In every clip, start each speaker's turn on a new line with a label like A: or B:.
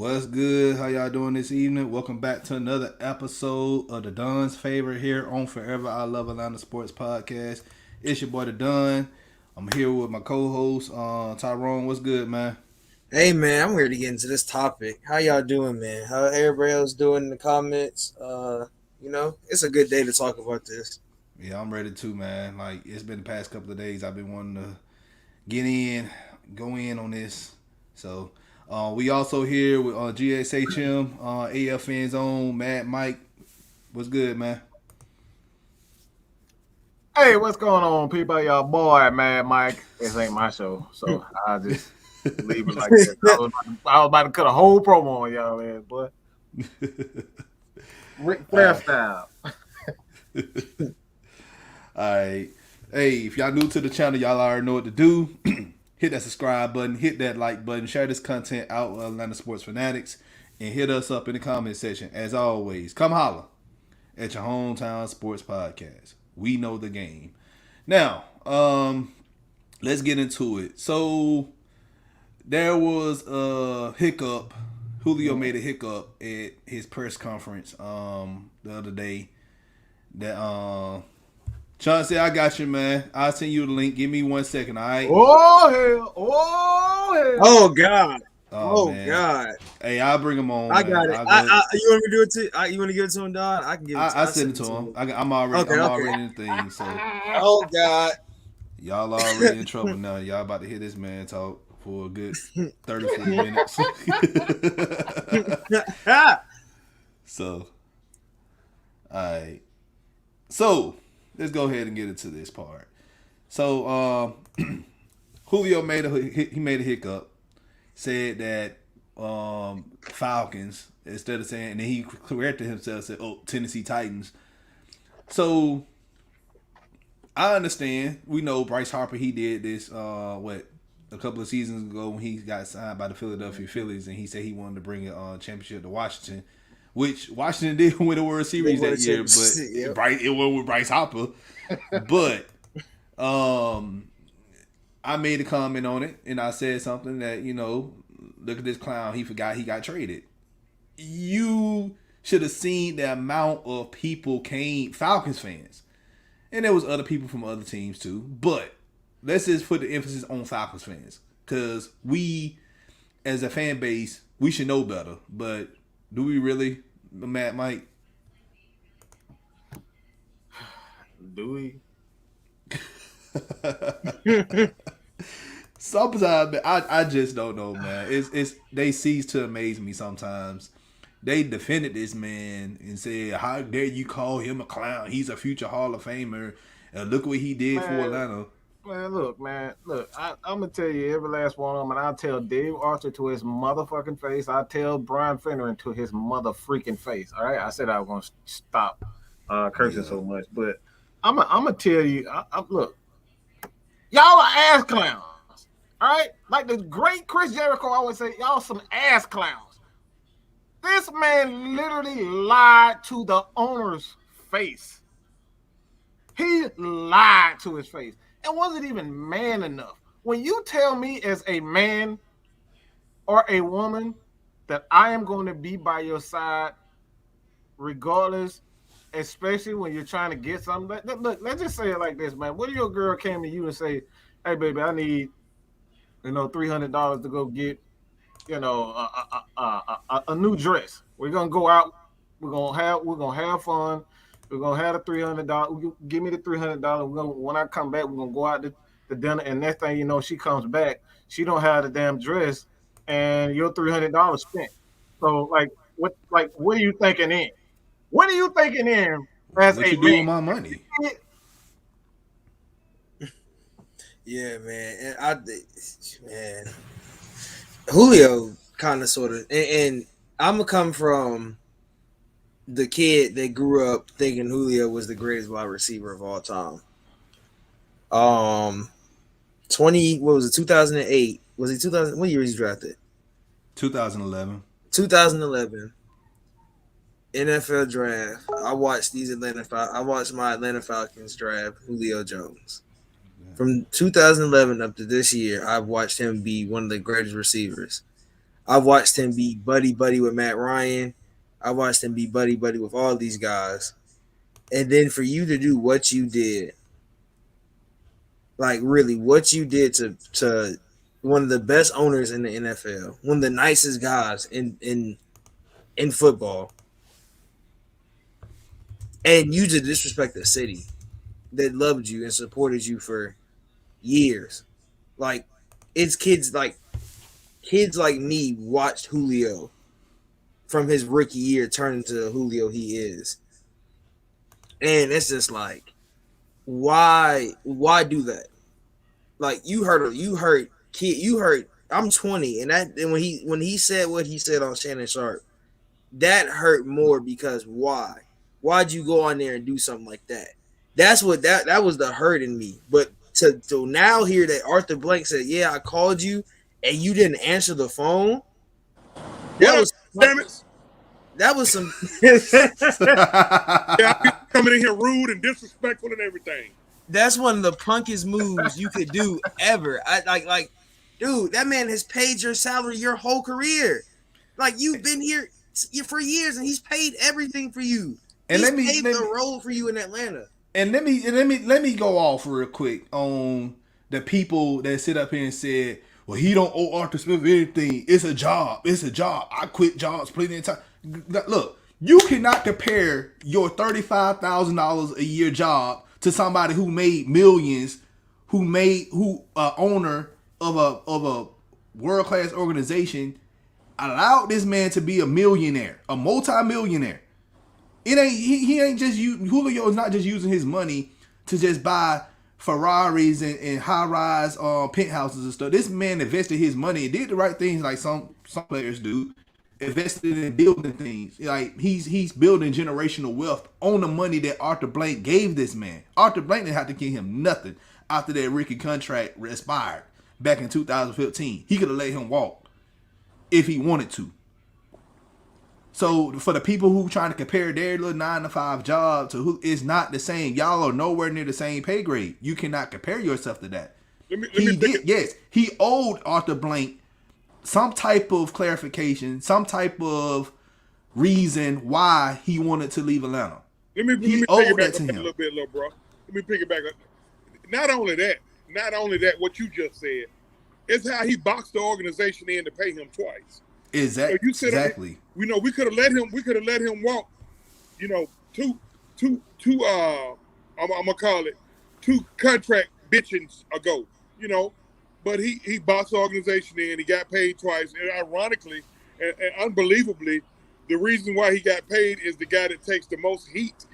A: What's good? How y'all doing this evening? Welcome back to another episode of the Don's Favorite here on Forever I Love Atlanta Sports Podcast. It's your boy the Don. I'm here with my co-host Tyrone. What's good, man?
B: Hey man, I'm here to get into this topic. How y'all doing, man? How everybody else doing in the comments? It's a good day to talk about this.
A: Yeah, I'm ready too, man. Like it's been the past couple of days. I've been wanting to get in, go in on this. So we also here with GSHM, AFN's own Mad Mike. What's good, man?
C: Hey, what's going on, people? Y'all boy, Mad Mike. This ain't my show, so I'll just leave it like that. I was about to cut a whole promo on y'all ass, boy. Ric Flair style.
A: Alright. Hey, if y'all new to the channel, y'all already know what to do. Hit that subscribe button, hit that like button, share this content out with Atlanta Sports Fanatics, and hit us up in the comment section. As always, come holler at your hometown sports podcast. We know the game. Now, let's get into it. So there was a hiccup. Julio made a hiccup at his press conference the other day. That Sean said, "I got you, man. I'll send you the link. Give me 1 second, all right?"
C: Oh hell! Oh hell!
B: Oh God!
A: Man.
B: God!
A: Hey, I'll bring him on.
B: I
A: man.
B: got it. You want me to do it too? You want to give it to him, Don? I can give it.
A: I send it to him. I'm already in the thing. So,
B: oh God!
A: y'all already in trouble now. Y'all about to hear this man talk for a good 30, 40 minutes. So, all right. So, let's go ahead and get into this part. So, Julio made a hiccup. Said that Falcons, instead of saying, and then he corrected himself, said, "Oh, Tennessee Titans." So I understand. We know Bryce Harper. He did this a couple of seasons ago when he got signed by the Philadelphia Phillies, and he said he wanted to bring a championship to Washington, which Washington did win the World Series that year, but it went with Bryce Harper. But I made a comment on it, and I said something that, look at this clown. He forgot he got traded. You should have seen the amount of people came, Falcons fans. And there was other people from other teams too. But let's just put the emphasis on Falcons fans. Because we, as a fan base, we should know better. But do we really, Matt Mike?
C: Do we?
A: Sometimes I just don't know, man. It's they cease to amaze me sometimes. They defended this man and said, "How dare you call him a clown? He's a future Hall of Famer. And look what he did for Atlanta."
C: Man, look. I'm gonna tell you every last one of them, and I'll tell Dave Archer to his motherfucking face. I'll tell Brian Finneran to his mother freaking face. All right, I said I was gonna stop cursing so much, but I'm gonna tell you. Look, y'all are ass clowns. All right, like the great Chris Jericho always say, y'all some ass clowns. This man literally lied to the owner's face. He lied to his face and wasn't even man enough. When you tell me as a man or a woman that I am going to be by your side regardless, especially when you're trying to get something. Look, let's just say it like this, man. What if your girl came to you and say, "Hey, baby, I need $300 to go get, a new dress. We're gonna go out. We're gonna have fun. We're gonna have the $300. Give me the $300. When I come back, we're gonna go out to dinner. And next thing you know, she comes back. She don't have the damn dress, and your $300 spent. So what are you thinking in? What are you thinking in as
A: what
C: a
A: you do with my money?
B: Yeah, man. And man, Julio kind of sort of, and I'm gonna come from the kid that grew up thinking Julio was the greatest wide receiver of all time. 2008 was he 2000? What year was he drafted?
A: 2011.
B: 2011 NFL draft. I watched my Atlanta Falcons draft Julio Jones. From 2011 up to this year, I've watched him be one of the greatest receivers. I've watched him be buddy buddy with Matt Ryan. I watched him be buddy buddy with all these guys. And then for you to do what you did, like really what you did to one of the best owners in the NFL, one of the nicest guys in football, and you to disrespect the city that loved you and supported you for years. Like it's kids like me watched Julio from his rookie year turn into the Julio he is. And it's just like, why do that? Like you heard kid, you heard I'm 20, and when he said what he said on Shannon Sharp, that hurt more because why? Why'd you go on there and do something like that? That's what that was the hurt in me. But to now hear that Arthur Blank said, "Yeah, I called you and you didn't answer the phone." That was
D: Damn it.
B: that was some.
D: Yeah, coming in here rude and disrespectful and everything.
B: That's one of the punkest moves you could do ever. I dude, that man has paid your salary your whole career. Like you've been here for years, and he's paid everything for you.
A: And
B: He's
A: let me
B: paved the road for you in Atlanta.
A: And let me go off real quick on the people that sit up here and said, "Well, he don't owe Arthur Smith anything. It's a job. It's a job. I quit jobs plenty of time." Look, you cannot compare your $35,000 a year job to somebody who made millions, who owner of a world class organization, allowed this man to be a millionaire, a multi-millionaire. It ain't he ain't just Julio is not just using his money to just buy Ferraris and high rise penthouses and stuff. This man invested his money and did the right things like some players do. Invested in building things. Like he's building generational wealth on the money that Arthur Blank gave this man. Arthur Blank didn't have to give him nothing after that rookie contract expired back in 2015. He could have let him walk if he wanted to. So for the people who trying to compare their little 9-to-5 job to who, it's not the same. Y'all are nowhere near the same pay grade. You cannot compare yourself to that. He owed Arthur Blank some type of clarification, some type of reason why he wanted to leave Atlanta.
D: Let me
A: owed
D: that
A: to him
D: a little bit, little bro. Let me pick it back up. Not only that, what you just said, it's how he boxed the organization in to pay him twice.
A: Exactly.
D: We could have let him walk. Two. I'm gonna call it 2 contract bitchings ago. But he boxed the organization in. He got paid twice, and ironically and unbelievably, the reason why he got paid is the guy that takes the most heat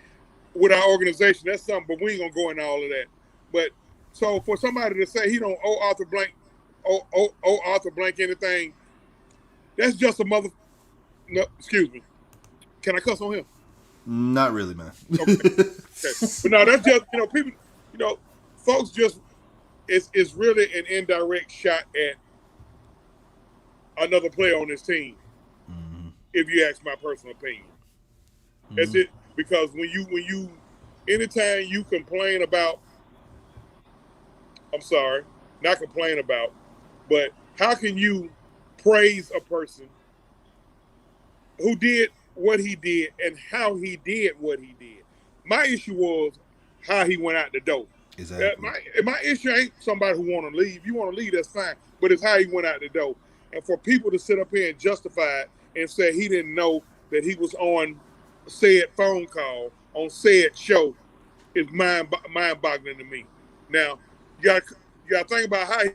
D: with our organization. That's something, but we ain't gonna go into all of that. But so for somebody to say he don't owe Arthur Blank anything. That's just a mother. No, excuse me. Can I cuss on him?
A: Not really, man.
D: Okay. But no, that's just people. Folks just it's really an indirect shot at another player on this team. Mm-hmm. If you ask my personal opinion, that's it. Because when you anytime you complain about, I'm sorry, not complain about, but how can you praise a person who did what he did and how he did what he did? My issue was how he went out the door. Exactly. My issue ain't somebody who want to leave. You want to leave, that's fine. But it's how he went out the door. And for people to sit up here and justify it and say he didn't know that he was on said phone call, on said show, is mind-boggling to me. Now, you got to think about how he...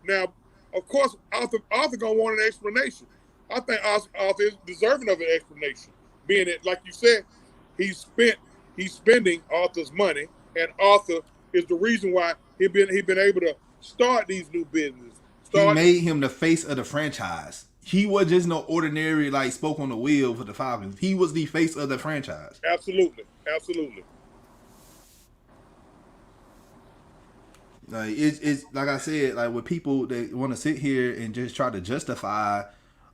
D: Now, of course, Arthur gonna want an explanation. I think Arthur is deserving of an explanation, being that, like you said, he's spending Arthur's money, and Arthur is the reason why he been able to start these new businesses.
A: He made him the face of the franchise. He was just no ordinary spoke on the wheel for the Falcons. He was the face of the franchise.
D: Absolutely.
A: Like it's like I said, like with people that want to sit here and just try to justify,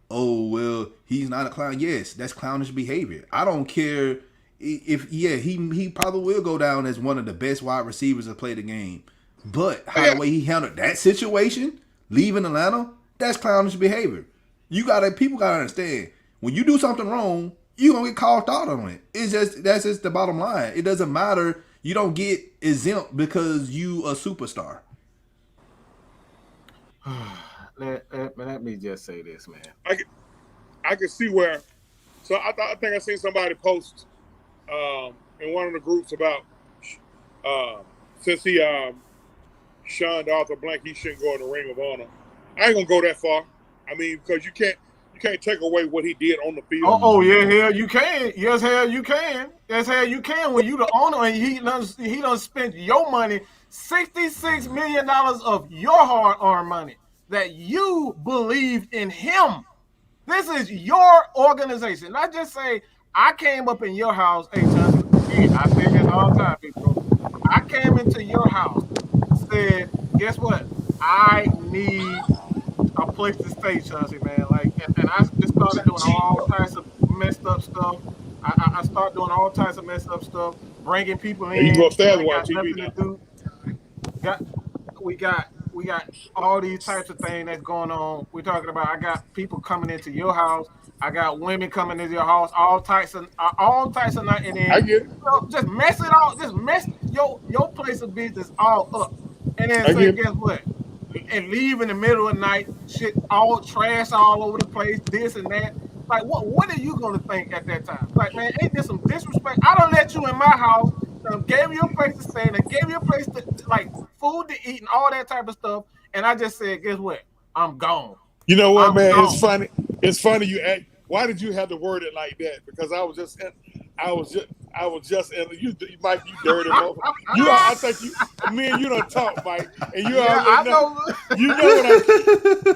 A: oh well, he's not a clown. Yes, that's clownish behavior. I don't care if he probably will go down as one of the best wide receivers to play the game. But the way he handled that situation, leaving Atlanta, that's clownish behavior. People gotta understand when you do something wrong, you gonna get called out on it. That's just the bottom line. It doesn't matter. You don't get exempt because you a superstar.
C: Let me just say this, man.
D: I can see where. So I think I seen somebody post in one of the groups about since he shunned Arthur Blank, he shouldn't go in the Ring of Honor. I ain't gonna go that far. I mean, because you can't take away what he did on the field.
C: Oh yeah, hell you can. Yes, hell you can. Yes, hell you can. When you the owner and he done spent your money, $66 million of your hard-earned money that you believed in him. This is your organization. Not just say, I came up in your house. Hey, Chauncey, I say this all the time, people. I came into your house, said, guess what? I need a place to stay, Chauncey, man. Like, and I just started doing all types of messed up stuff. I started doing all types of messed up stuff, bringing people in.
D: You go upstairs and watch
C: TV
D: now.
C: We got all these types of things that's going on. We're talking about. I got people coming into your house. I got women coming into your house. All types of night. And then
D: I get it.
C: Just mess it all. Just mess your place of business all up. And then say, guess what? And leave in the middle of the night, shit, all trash all over the place, this and that. Like, what are you gonna think at that time? Like, man, ain't this some disrespect? I don't let you in my house. Gave you a place to stay, and gave you a place to like food to eat and all that type of stuff. And I just said, guess what? I'm gone.
D: You know what, man?
C: Gone.
D: It's funny. It's funny you act. Why did you have to word it like that? Because I was just, and you, Mike, you dirty motherfucker. I think me and you don't talk, Mike, and you already know. You know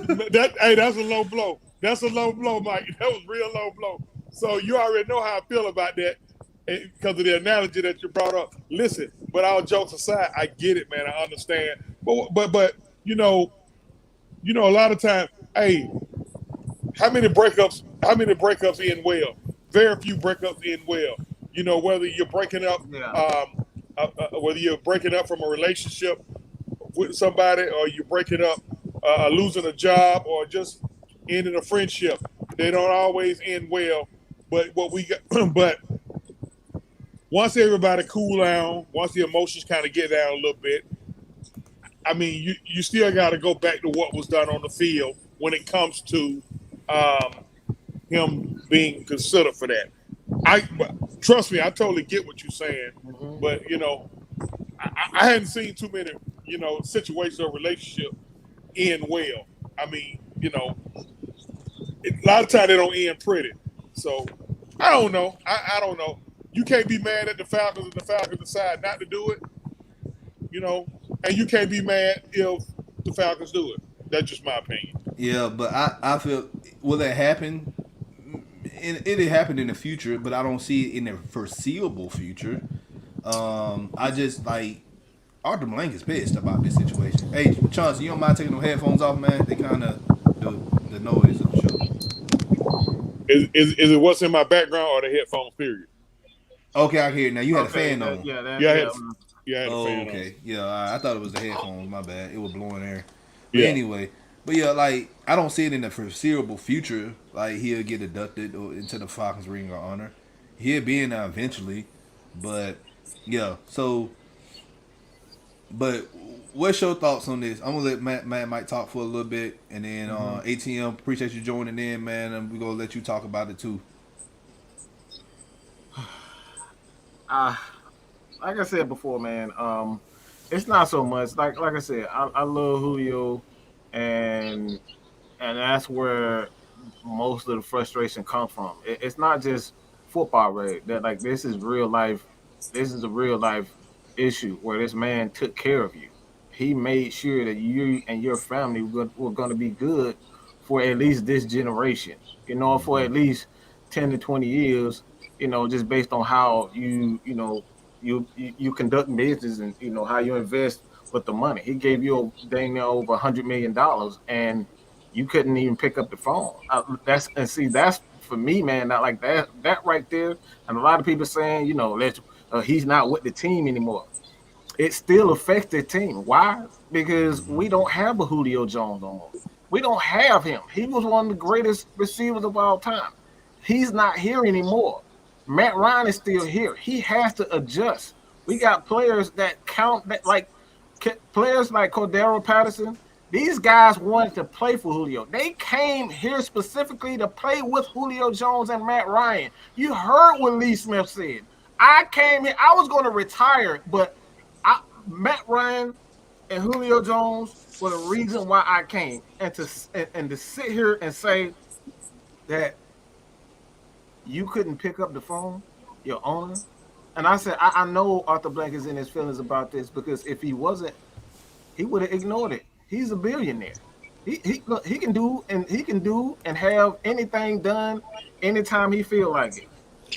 D: what that's a low blow. That's a low blow, Mike. That was real low blow. So you already know how I feel about that because of the analogy that you brought up. Listen, but all jokes aside, I get it, man. I understand. But you know, a lot of times, hey, how many breakups end well? Very few breakups end well. You know, whether you're breaking up, whether you're breaking up from a relationship with somebody, or you're breaking up, losing a job, or just ending a friendship, they don't always end well. But but once everybody cool down, once the emotions kind of get down a little bit, I mean, you still got to go back to what was done on the field when it comes to him being considered for that. Trust me, I totally get what you're saying, but I hadn't seen too many situations or relationship end well. I mean, a lot of times they don't end pretty. So I don't know. I don't know. You can't be mad at the Falcons if the Falcons decide not to do it, and you can't be mad if the Falcons do it. That's just my opinion.
A: Yeah, but I feel, will that happen? It'll happen in the future, but I don't see it in the foreseeable future. I just like Arthur Blank is pissed about this situation. Hey, Chauncey, you don't mind taking them headphones off, man? They kind of the noise of the show.
D: Is it what's in my background or the headphones? Period.
A: Okay, I hear it now. You had a fan on.
D: I had a fan
A: okay.
D: on.
A: Yeah, I thought it was the headphones. My bad. It was blowing air. But
D: Yeah.
A: anyway, like I don't see it in the foreseeable future. Like he'll get inducted into the Falcons Ring of Honor. He'll be in there eventually, but yeah. So, but what's your thoughts on this? I'm gonna let Matt might talk for a little bit, and then ATM, appreciate you joining in, man. And we're gonna let you talk about it too.
C: Like I said before, man, it's not so much like I said. I love Julio, and that's where most of the frustration comes from. It's not just football, right? That like this is real life. This is a real life issue where this man took care of you. He made sure that you and your family were going to be good for at least this generation. For at least 10 to 20 years. Just based on how you conduct business and how you invest with the money. He gave you dang near over $100 million, and you couldn't even pick up the phone. That's for me, man. Not like that right there. And a lot of people saying, he's not with the team anymore. It still affects the team. Why? Because we don't have a Julio Jones no more. We don't have him. He was one of the greatest receivers of all time. He's not here anymore. Matt Ryan is still here. He has to adjust. We got players that count that like players like Cordero Patterson. These guys wanted to play for Julio. They came here specifically to play with Julio Jones and Matt Ryan. You heard what Lee Smith said. I came here. I was going to retire, but Matt Ryan and Julio Jones were the reason why I came. And to sit here and say that you couldn't pick up the phone, your owner. And I said, I know Arthur Blank is in his feelings about this because if he wasn't, he would have ignored it. He's a billionaire. He can do and have anything done anytime he feel like it.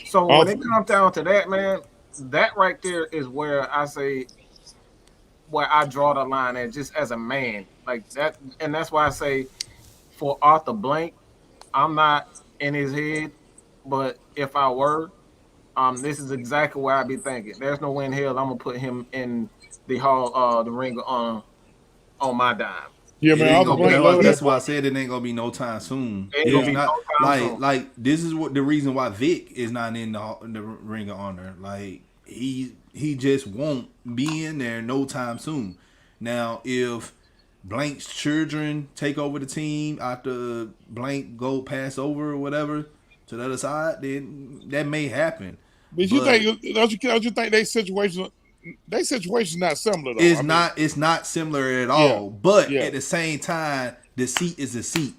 C: So when it comes down to that, man, that right there is where I say where I draw the line at just as a man. Like that, and that's why I say for Arthur Blank, I'm not in his head, but if I were, this is exactly what I'd be thinking. There's no way in hell I'm gonna put him in the hall, the ring on my dime.
D: Yeah, man.
A: That's why I said it ain't gonna be no time soon. It's not like this is what the reason why Vic is not in the Ring of Honor. Like he just won't be in there no time soon. Now if Blank's children take over the team after Blank go pass over or whatever to the other side, then that may happen.
D: But don't you think their situation not similar though?
A: It's not similar at all. But at the same time, the seat is a seat.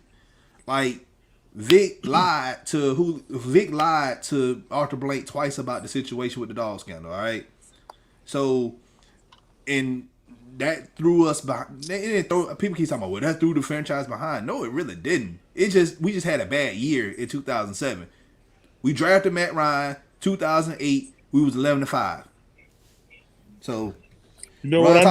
A: Like Vic lied to Arthur Blank twice about the situation with the dog scandal. All right, so and that threw us behind. People keep talking about, well, that threw the franchise behind. No, it really didn't. We just had a bad year in 2007. We drafted Matt Ryan. 2008, we was 11-5. So,
D: you know Ron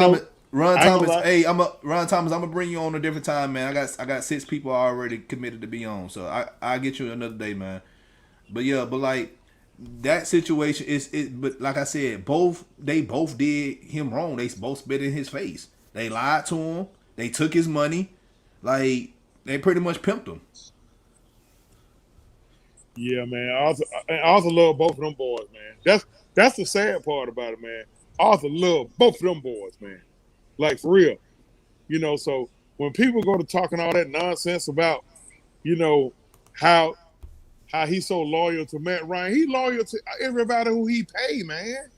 A: Thomas. Hey, Ron Thomas. I'm gonna bring you on a different time, man. I got 6 people already committed to be on, so I'll get you another day, man. But yeah, but like that situation is it. But like I said, they both did him wrong. They both spit in his face. They lied to him. They took his money. Like they pretty much pimped him.
D: Yeah, man. Arthur love both of them boys, man. That's the sad part about it, man. Arthur love both of them boys, man. Like for real. You know, so when people go to talking all that nonsense about, you know, how he's so loyal to Matt Ryan, he loyal to everybody who he pay, man.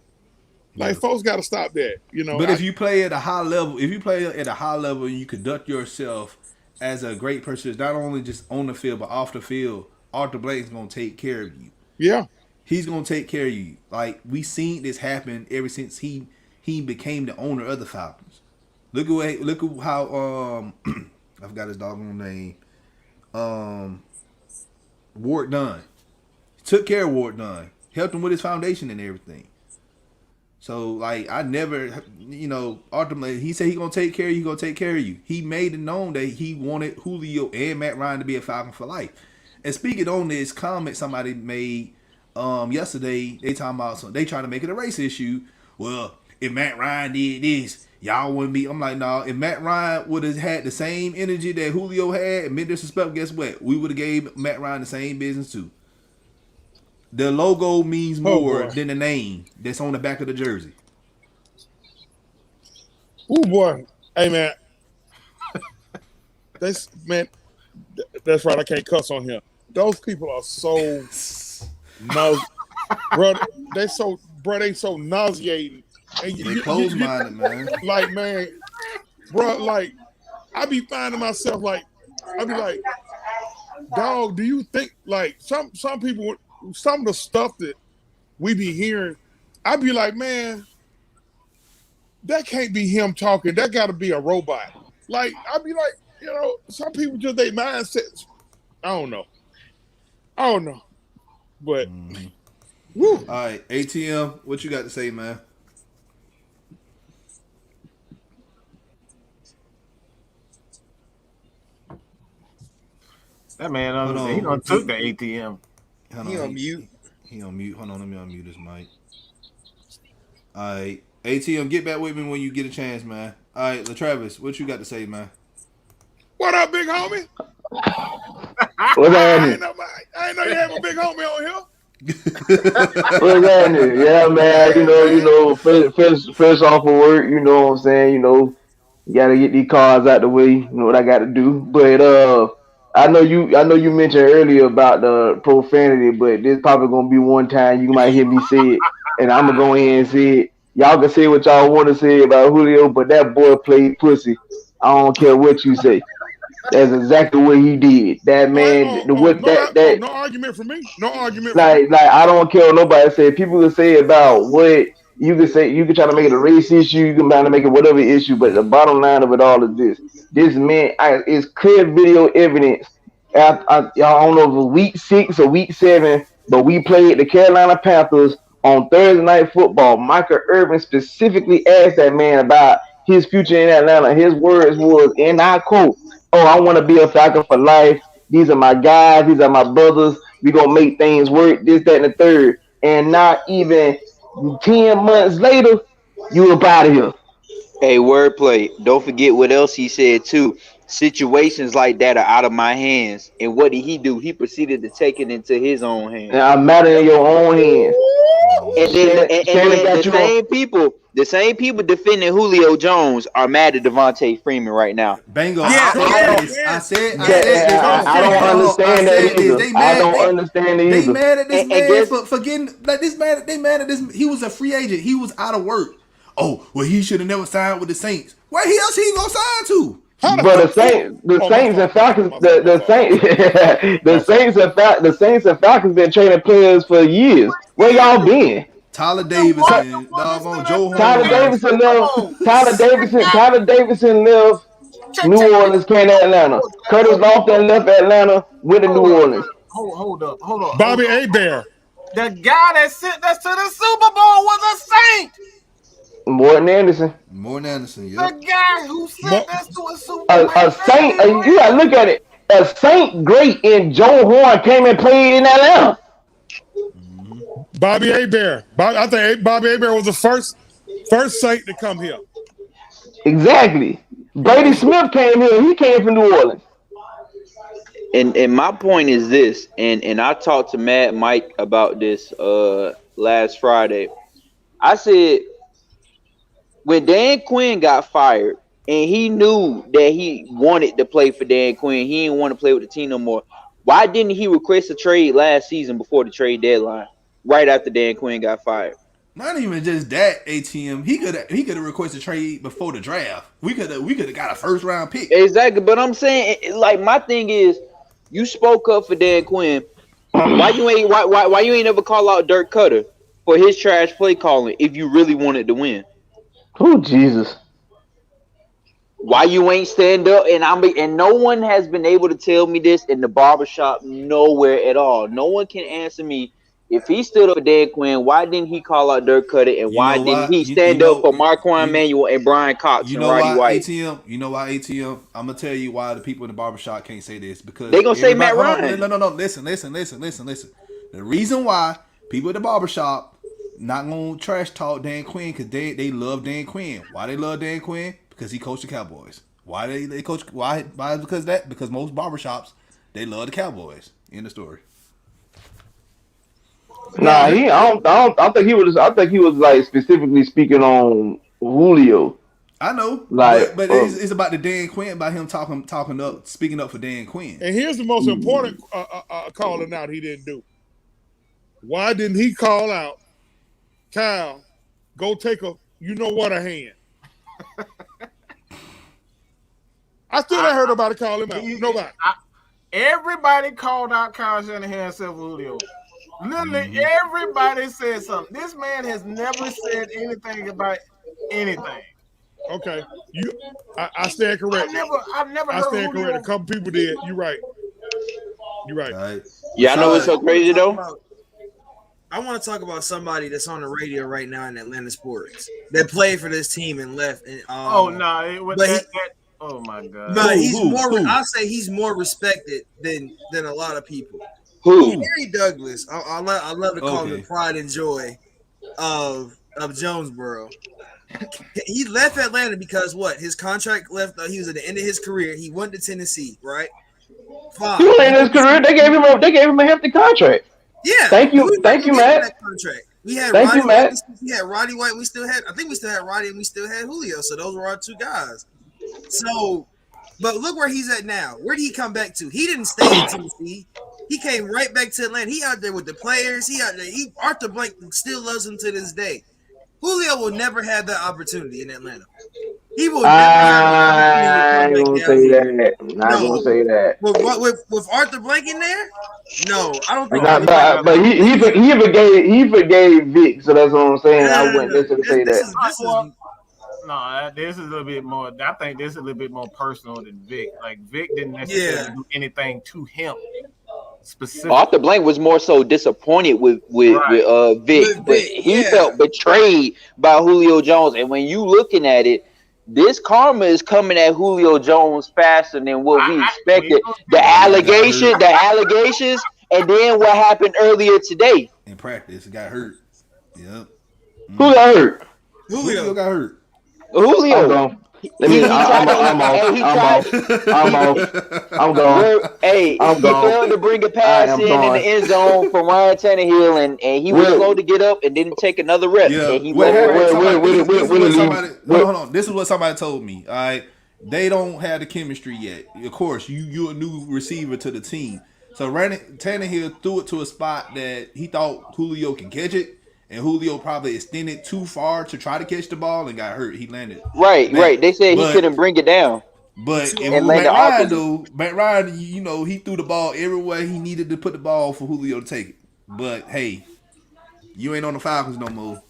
D: Like folks got to stop that, you know.
A: But if you play at a high level, and you conduct yourself as a great person, not only just on the field but off the field, Arthur Blake's gonna take care of you.
D: Yeah,
A: he's gonna take care of you. Like we seen this happen ever since he became the owner of the Falcons. Look at how I forgot his doggone name. Ward Dunn. He took care of Ward Dunn. Helped him with his foundation and everything. So like I never, you know, Arthur Blake, he said he gonna take care of you. He gonna take care of you. He made it known that he wanted Julio and Matt Ryan to be a Falcon for life. And speaking on this comment somebody made yesterday, they trying to make it a race issue. Well, if Matt Ryan did this, y'all wouldn't be. I'm like, no. If Matt Ryan would have had the same energy that Julio had and been disrespectful, guess what? We would have gave Matt Ryan the same business too. The logo means more than the name that's on the back of the jersey.
D: Oh boy, hey man, that's right. I can't cuss on here. Those people are so they so nauseating. And
A: they close-minded, man.
D: Like, man, bro, like, I be finding myself like, I be like, dog, do you think, like, some people, some of the stuff that we be hearing, I be like, man, that can't be him talking. That got to be a robot. Like, I be like, you know, some people just, their mindsets, I don't know. But, woo.
A: All right, ATM, what you got to say, man?
C: That man, he done took the ATM.
B: He on mute.
A: He on mute. Hold on, let me unmute his mic. All right, ATM, get back with me when you get a chance, man. All right, LaTravis, what you got to say, man?
D: What up, big homie?
E: What's
D: I
E: happening?
D: ain't know you had a big homie on here.
E: What's happening? Yeah, man. Fresh off of work. You know what I'm saying. You gotta get these cars out the way. You know what I got to do. But I know you mentioned earlier about the profanity, but this probably gonna be one time you might hear me say it, and I'm gonna go ahead and say it. Y'all can say what y'all want to say about Julio, but that boy played pussy. I don't care what you say. That's exactly what he did. That man, the what that
D: No argument for me. No argument for me.
E: like I don't care what nobody say. People can say about what you can say. You can try to make it a race issue. You can try to make it whatever issue. But the bottom line of it all is this: this man is clear video evidence. I don't know if it was week 6 or week 7, but we played the Carolina Panthers on Thursday Night Football. Michael Irvin specifically asked that man about his future in Atlanta. His words was, and I quote, "Oh, I want to be a Falcon for life. These are my guys. These are my brothers. We gonna make things work. This, that, and the third." And not even 10 months later, you up out of here.
F: Hey, wordplay. Don't forget what else he said too. Situations like that are out of my hands. And what did he do? He proceeded to take it into his own hands.
E: And I'm matter in your own hands.
F: And then,
E: Shannon got you on.
F: the same people defending Julio Jones are mad at Devontae Freeman right now.
A: Bingo.
B: Yeah,
A: I said
E: I don't understand that either. I don't understand it
A: They
E: either.
A: mad at this
F: And
A: man
F: guess-
A: for getting like this man. They mad at this. He was a free agent. He was out of work. Oh well, he should have never signed with the Saints. Where else he gonna sign to?
E: But the Saints and Falcons, the Saints and Falcons been trading players for years. Where y'all been?
A: Tyler Davidson, doggone Joe
E: Tyler
A: Holmes.
E: Davidson left. Tyler Davidson left New Orleans, came to Atlanta. Curtis Lofton left Atlanta, went to New Orleans.
C: Hold up.
D: Bobby Hebert.
C: The guy that sent us to the Super Bowl was a Saint.
E: Morton Anderson.
A: Yep.
C: The guy who sent us to a Super Bowl.
E: A Saint, you gotta look at it. A Saint great and Joe Horn came and played in Atlanta.
D: Bobby Hebert. I think Bobby Hebert was the first Saint to come here.
E: Exactly. Brady Smith came here. He came from New Orleans.
F: And my point is this, and I talked to Mad Mike about this last Friday. I said when Dan Quinn got fired and he knew that he wanted to play for Dan Quinn, he didn't want to play with the team no more. Why didn't he request a trade last season before the trade deadline, right after Dan Quinn got fired?
A: Not even just that, ATM. He could have requested a trade before the draft. We could have got a first round pick.
F: Exactly, but I'm saying, like, my thing is, you spoke up for Dan Quinn. Why you ain't ever call out Dirk Cutter for his trash play calling if you really wanted to win?
E: Oh Jesus!
F: Why you ain't stand up? And no one has been able to tell me this in the barbershop nowhere at all. No one can answer me. If he stood up for Dan Quinn, why didn't he call out Dirk Cutter? And why didn't he stand up for Marquand Manuel and Brian Cox and Roddy White?
A: ATM? You know why, ATM? I'm going to tell you why the people in the barbershop can't say this. Because
F: they going to say Matt Ryan.
A: No. Listen. The reason why people in the barbershop not going to trash talk Dan Quinn because they love Dan Quinn. Why they love Dan Quinn? Because he coached the Cowboys. Why they coach? Why? Because that? Because most barbershops, they love the Cowboys. End of story.
E: Nah, I think he was like specifically speaking on Julio.
A: I know,
E: like,
A: but it's about the Dan Quinn, about him talking up, speaking up for Dan Quinn.
D: And here's the most important calling out he didn't do. Why didn't he call out, Kyle, go take a hand? I still ain't heard nobody call him out. Nobody.
C: Everybody called out Kyle Shanahan except Julio. Literally, everybody said something. This man has never said anything about anything.
D: Okay, I stand corrected.
C: I've never
D: I
C: heard
D: stand
C: Julio.
D: corrected. A couple people did. You're right.
A: Right.
F: Yeah, I know it's so crazy though.
B: I want to talk about somebody that's on the radio right now in Atlanta sports that played for this team and left. And,
C: oh my god!
B: But he's more. I say he's more respected than a lot of people.
F: Who?
B: Harry Douglas. I love to call him the pride and joy of Jonesboro. He left Atlanta because what? His contract left. He was at the end of his career. He went to Tennessee, right?
E: He
B: Fine.
E: was in his career. They gave him a hefty contract.
B: Yeah.
E: Thank you, Matt.
B: That contract. We had
E: Thank
B: Roddy
E: you, Matt.
B: White. We had Roddy White. I think we still had Roddy, and we still had Julio. So those were our two guys. So, but look where he's at now. Where did he come back to? He didn't stay in Tennessee. He came right back to Atlanta. He out there with the players. He out there. Arthur Blank still loves him to this day. Julio will never have that opportunity in Atlanta. He will never have
E: that opportunity to come back down here. Not gonna say that.
B: With Arthur Blank in there? No, I don't think.
E: But he forgave Vic, so that's what I'm saying. I wouldn't necessarily say that.
C: This is a little bit more. I think this is a little bit more personal than Vic. Like Vic didn't necessarily do anything to him. Specific.
F: Arthur Blank was more so disappointed with Vic, but he felt betrayed by Julio Jones. And when you looking at it, this karma is coming at Julio Jones faster than what we expected. The allegations, and then what happened earlier today.
A: In practice, he got hurt. Yep.
E: Who got hurt?
A: Julio got hurt.
F: Julio.
E: I'm gone.
F: He failed to bring a pass in the end zone from Ryan Tannehill, and he was slow to get up and didn't take another rep.
A: Yeah.
F: And he
A: hold on. This is what somebody told me. All right. They don't have the chemistry yet. Of course, you're a new receiver to the team. So Tannehill threw it to a spot that he thought Julio can catch it. And Julio probably extended too far to try to catch the ball and got hurt. He landed.
F: Right. They said he couldn't bring it down.
A: But Matt Ryan, he threw the ball everywhere he needed to put the ball for Julio to take it. But hey, you ain't on the Falcons no more.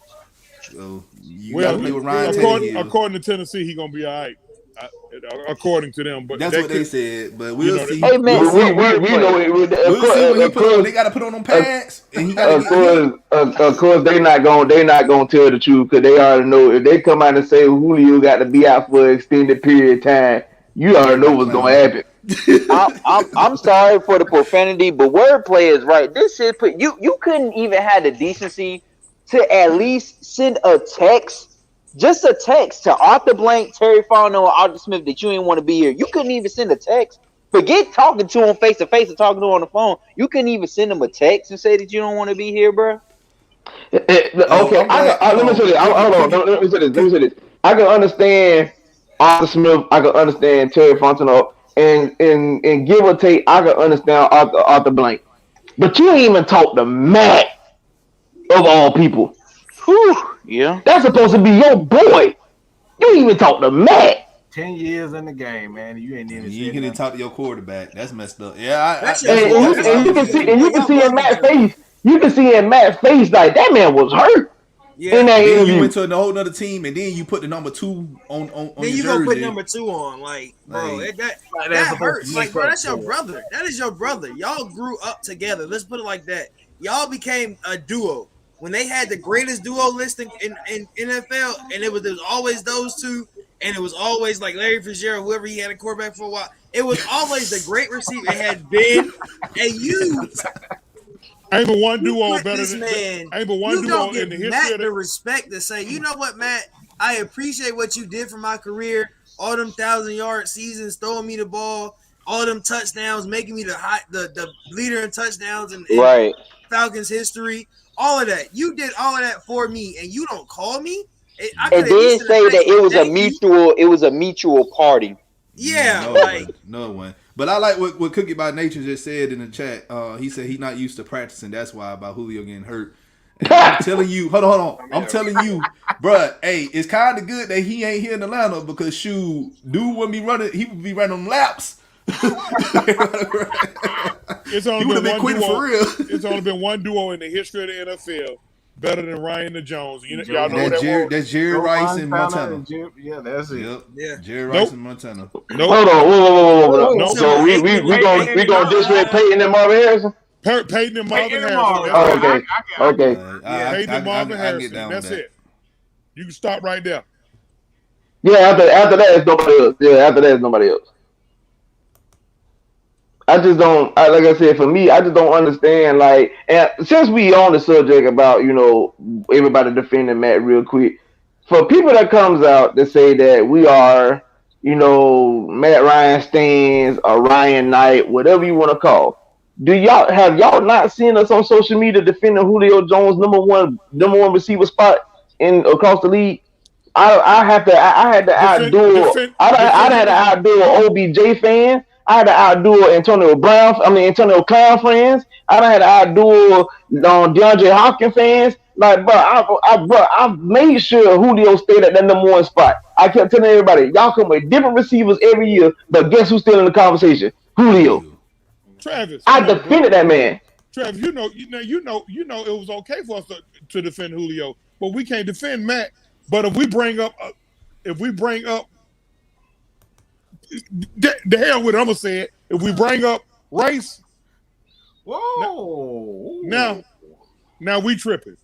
A: So you gotta play with Ryan Tannehill.
D: According to Tennessee, he gonna be all right. According to them, but
A: that's what they said. But we'll see.
F: Hey man,
E: we know it.
A: We'll see when he put on. They got to put on them pads, and he got
E: to. Of course, they not gonna tell the truth because they already know if they come out and say Julio got to be out for an extended period of time, you already know what's gonna happen.
F: I'm sorry for the profanity, but wordplay is right. This is you couldn't even have the decency to at least send a text. Just a text to Arthur Blank, Terry Fauno, and Arthur Smith that you didn't want to be here. You couldn't even send a text. Forget talking to him face to face and talking to him on the phone. You couldn't even send him a text and say that you don't want to be here, bro.
E: Okay, let me say this. Hold on. Let me say this. I can understand Arthur Smith. I can understand Terry Fontenot, and give or take, I can understand Arthur Blank. But you ain't even talk to Matt of all people.
F: Whew, yeah.
E: That's supposed to be your boy. You ain't even talk to Matt.
C: 10 years in the game, man. You ain't even.
A: You can even talk to your quarterback. That's messed up. Yeah,
E: you can see in Matt's face. You can see in Matt's face like that man was hurt.
B: Yeah.
A: And then you went to a whole other team, and then you put the number 2 on
B: then you
A: jersey.
B: Go put number 2 on, bro. That hurts. Like, bro, that's your brother. That is your brother. Y'all grew up together. Let's put it like that. Y'all became a duo. When they had the greatest duo list in NFL, and it was always those two, and it was always like Larry Fitzgerald, whoever he had a quarterback for a while. It was always the great receiver. It had Ben and you.
D: Ain't but one duo better than
B: man.
D: Ain't but one duo in the history
B: Matt
D: of
B: the respect to say, you know what, Matt? I appreciate what you did for my career. All them 1,000-yard seasons, throwing me the ball, all them touchdowns, making me the leader in touchdowns in
F: right.
B: Falcons history. All of that. You did all of that for me, and you don't call me?
F: And then say that it was a mutual party.
B: Yeah,
A: no one. But I like what Cookie by Nature just said in the chat. He said he's not used to practicing. That's why about Julio getting hurt. And I'm telling you, hold on. I'm telling you, bruh, hey, it's kind of good that he ain't here in Atlanta because dude wouldn't be running. He would be running laps.
D: It's only
A: been one duo,
D: for real. It's only been one duo in the history of the NFL better than Ryan and Jones. Y'all know that
A: that's Jerry Rice and Montana.
C: That's it.
A: Yep. Yeah. Jerry Rice and Montana.
E: Hold on. Whoa. So we gonna disrespect Peyton and Marvin Harrison?
D: Peyton and Marvin Harrison.
E: Oh, okay.
D: Peyton and Marvin Harrison. That's it. You can stop right there.
E: Yeah, after that, it's nobody else. After that, it's nobody else. I just don't, like I said, for me, I just don't understand, and since we on the subject about, everybody defending Matt real quick, for people that comes out to say that we are, Matt Ryan stands or Ryan Knight, whatever you want to call. Do y'all not seen us on social media defending Julio Jones number one receiver spot in across the league? I had to outdo I had to outdo OBJ fans. I had to outdo Antonio Clown fans. I had to outdo DeAndre Hopkins fans. Like, bro, I made sure Julio stayed at that number one spot. I kept telling everybody, y'all come with different receivers every year, but guess who's still in the conversation? Julio.
D: Travis.
E: I defended that man.
D: Travis, you know, it was okay for us to defend Julio, but we can't defend Matt. But if we bring up the hell with it, I'm gonna say it. If we bring up race, now we tripping.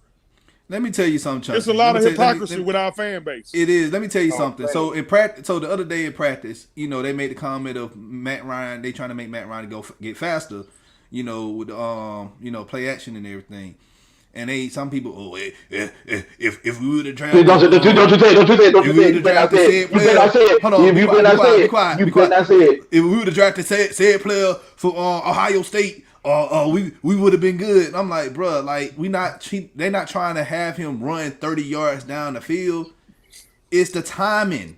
A: Let me tell you something, Chuck.
D: It's a lot of hypocrisy with our fan base.
A: It is. Let me tell you something. So in practice, the other day in practice, they made the comment of Matt Ryan. They trying to make Matt Ryan get faster, with play action and everything. And some people, if we would have drafted, don't you say it. You better not say it. Hold on, you better not say it. If we would have drafted said player for Ohio State, we would have been good. And I'm like, bro, like they're not trying to have him run 30 yards down the field. It's the timing.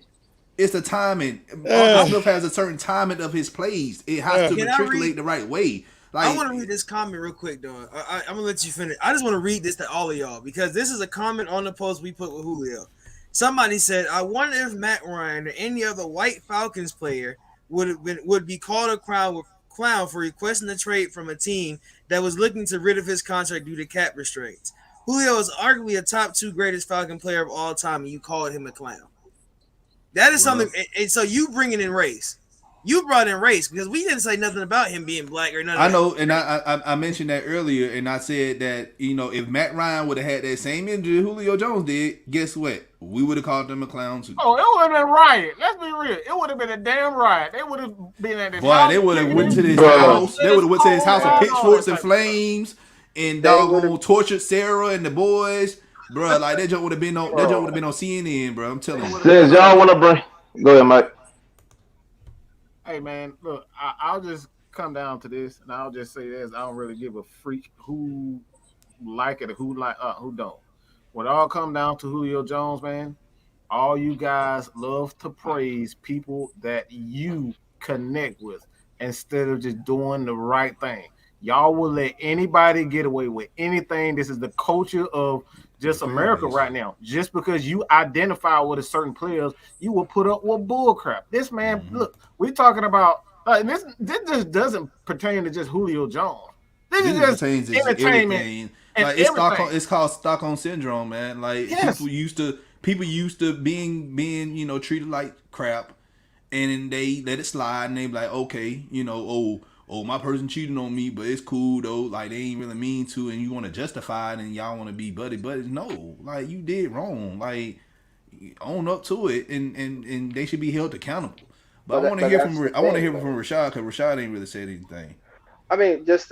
A: Arthur Smith has a certain timing of his plays. It has to matriculate the right way. Like,
B: I want to read this comment real quick, though. I'm going to let you finish. I just want to read this to all of y'all because this is a comment on the post we put with Julio. Somebody said, I wonder if Matt Ryan or any other white Falcons player would be called a clown for requesting a trade from a team that was looking to rid of his contract due to cap restraints. Julio is arguably a top 2 greatest Falcon player of all time, and you called him a clown. That is something. And so you bringing in race. You brought in race because we didn't say nothing about him being black or nothing.
A: I know, and I mentioned that earlier, and I said that if Matt Ryan would have had that same injury Julio Jones did, guess what? We would have called him a clown too.
C: Oh, it would have been riot. Let's be real. It would have been a damn riot. They would have been at his house.
A: They would have went to his house. They would have went to his house with pitchforks and flames and doggone tortured Sarah and the boys, bro. Like that joke would have been on CNN, bro. I'm telling you.
E: Since y'all want to bring, go ahead, Mike.
C: Hey man, look, I'll just come down to this, and I'll just say this: I don't really give a freak who like it or who don't. When it all come down to Julio Jones, man, all you guys love to praise people that you connect with instead of just doing the right thing. Y'all will let anybody get away with anything. This is the culture of just America right now. Just because you identify with a certain players, you will put up with bull crap. This man, look, we're talking about this just doesn't pertain to just Julio Jones. This is just entertainment.
A: Like it's called Stockholm syndrome, man. Like people used to being treated like crap, and then they let it slide, and they be like, okay, my person cheated on me, but it's cool though. Like they ain't really mean to, and you want to justify it, and y'all want to be buddies. No, like you did wrong. Like own up to it, and they should be held accountable. But I want to hear from Rashad, because Rashad ain't really said anything.
G: I mean, just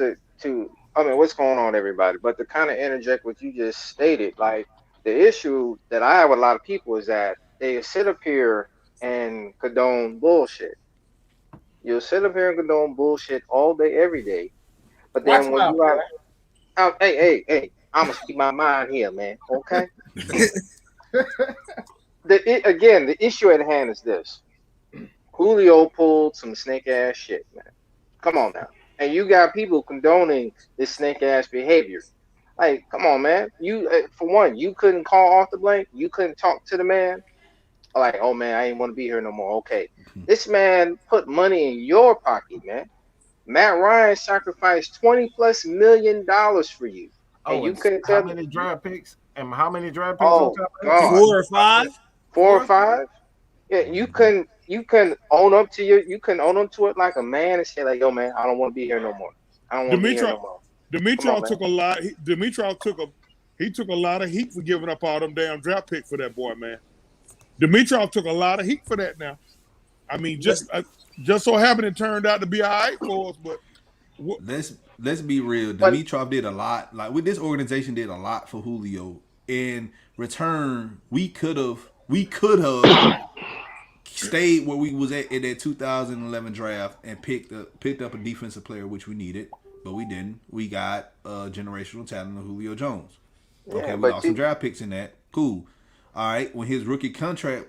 G: what's going on, everybody? But to kind of interject what you just stated, like the issue that I have with a lot of people is that they sit up here and condone bullshit. You'll sit up here and condone bullshit all day, every day. But then when you are, hey, I'm gonna speak my mind here, man. Okay. The issue at hand is this: Julio pulled some snake ass shit, man. Come on now, and you got people condoning this snake ass behavior. Like, come on, man. You, for one, you couldn't call off the blank. You couldn't talk to the man. Like, oh man, I ain't want to be here no more. Okay, this man put money in your pocket, man. Matt Ryan sacrificed $20+ million for you, and you couldn't tell
C: how many draft picks and how many draft picks?
G: Oh, God.
B: 4 or 5.
G: 4 or 5. Yeah, you couldn't own up to it like a man and say like, yo man, I don't want to be here no more. I don't want to be here no more.
D: Dimitrov took a lot. Dimitrov took a lot of heat for giving up all them damn draft picks for that boy, man. Dimitrov took a lot of heat for that now. I mean, just so happened it turned out to be all right for us, but
A: let's be real. Dimitrov did a lot. Like this organization did a lot for Julio in return, we could have stayed where we was at in that 2011 draft and picked up a defensive player, which we needed, but we didn't. We got generational talent of Julio Jones. Okay,
G: Yeah,
A: we
G: but
A: lost some draft picks in that. Cool. All right, when his rookie contract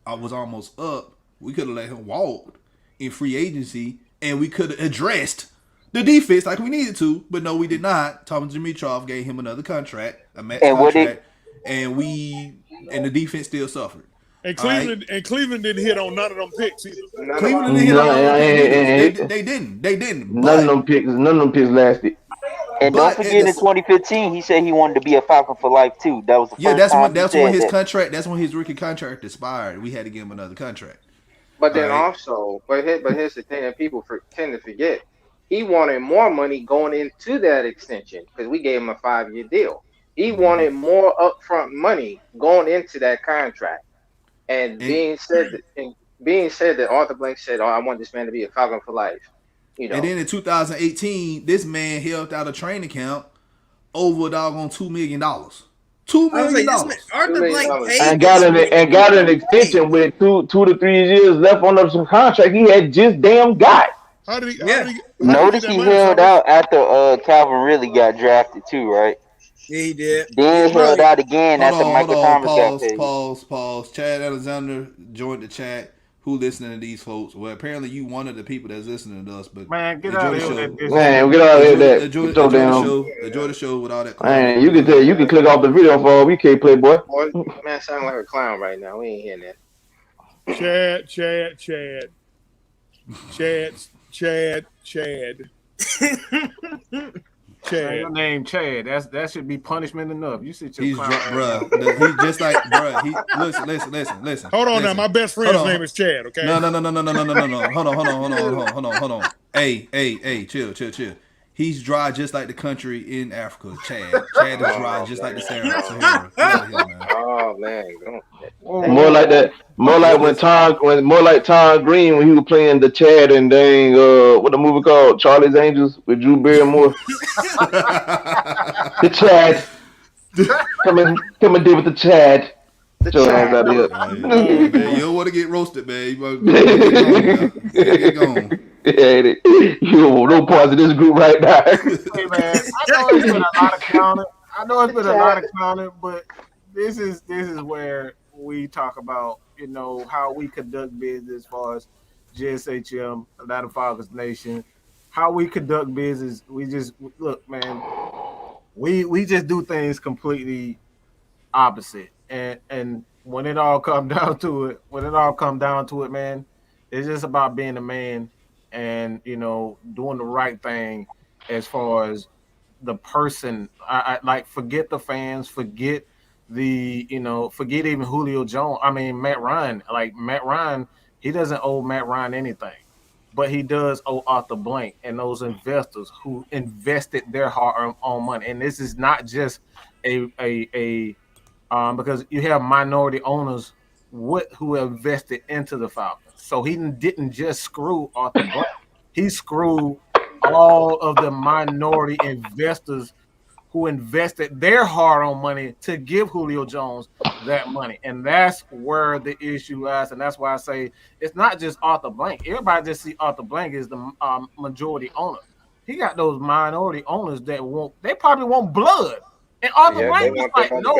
A: was almost up, we could have let him walk in free agency, and we could have addressed the defense like we needed to, but no, we did not. Thomas Dimitrov gave him another contract, a max contract, and the defense still suffered.
D: And Cleveland didn't hit on none of them picks either.
A: Cleveland didn't hit on none of them picks. They didn't.
E: None of them picks lasted.
F: And don't forget, in 2015, he said he wanted to be a Falcon for life too. That was the first time
A: that's when his contract. That's when his rookie contract expired. We had to give him another contract.
G: But then also, here's the thing that people tend to forget. He wanted more money going into that extension because we gave him a 5-year deal. He wanted more upfront money going into that contract. And being said that Arthur Blank said, "Oh, I want this man to be a Falcon for life." You know.
A: And then in 2018, this man helped out a training camp over $2 million. $2 million.
B: Arthur Blank paid
E: and got an extension with 2 to 3 years left on some contract he had just damn got.
F: Notice he held out after Calvin really got drafted too, right?
B: Yeah, he did.
F: Then held out again after Michael Thomas got paid.
A: Pause. Chad Alexander joined the chat. Who listening to these folks? Well, apparently you one of the people that's listening to us. But
C: man, get out of here.
E: Man, get out of here.
A: Enjoy the show with all that.
E: Man, you can click off the video for we can't play, boy.
G: Man, sound like a clown right now. We ain't hearing that.
C: Chad. Your name Chad. That should be punishment enough. You sit your
A: He's bruh. He's just like bruh. Listen.
D: Hold on now. My best friend's name is Chad. Okay.
A: No. Hold on. Hey. Chill. He's dry just like the country in Africa. Chad is dry just like the Sahara.
G: Oh man.
E: More like that. More like Tom Green when he was playing the Chad and dang what the movie called Charlie's Angels with Drew Barrymore. The Chad. Come and deal with the Chad. Get your ass out of here.
A: Man, you don't want to get roasted, man. You want to get going.
E: You no parts of this group right now.
C: Hey man, I know it's been a lot of clowning, but this is where we talk about, how we conduct business as far as GSHM, Atlanta Falcons Nation, how we conduct business. We just look, man. We just do things completely opposite, and when it all come down to it, man, it's just about being a man and doing the right thing as far as the person. I like forget the fans, forget forget even Julio Jones. I mean Matt Ryan. Like Matt Ryan, he doesn't owe Matt Ryan anything, but he does owe Arthur Blank and those investors who invested their hard-earned money. And this is not just because you have minority owners who invested into the Falcons. So he didn't just screw Arthur Blank. He screwed all of the minority investors who invested their hard-earned money to give Julio Jones that money. And that's where the issue is. And that's why I say it's not just Arthur Blank. Everybody just see Arthur Blank as the majority owner. He got those minority owners that probably want blood. And Arthur Blank was like, no,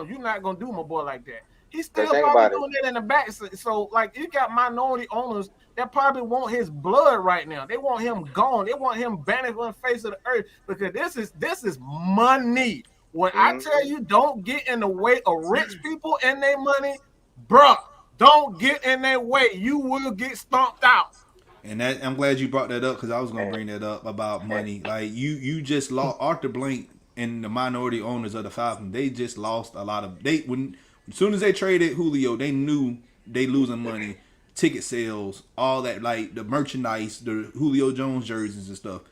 C: you're not going to do my boy like that. He's still probably doing that in the back. So, like, you got minority owners that probably want his blood right now. They want him gone. They want him banished on the face of the earth because this is money. When I tell you don't get in the way of rich people and their money, bruh, don't get in their way. You will get stomped out.
A: And I'm glad you brought that up because I was going to bring that up about money. Like, you just lost Arthur Blank and the minority owners of the Falcons. They just lost a lot of as soon as they traded Julio, they knew they losing money, ticket sales, all that, like the merchandise, the Julio Jones jerseys and stuff.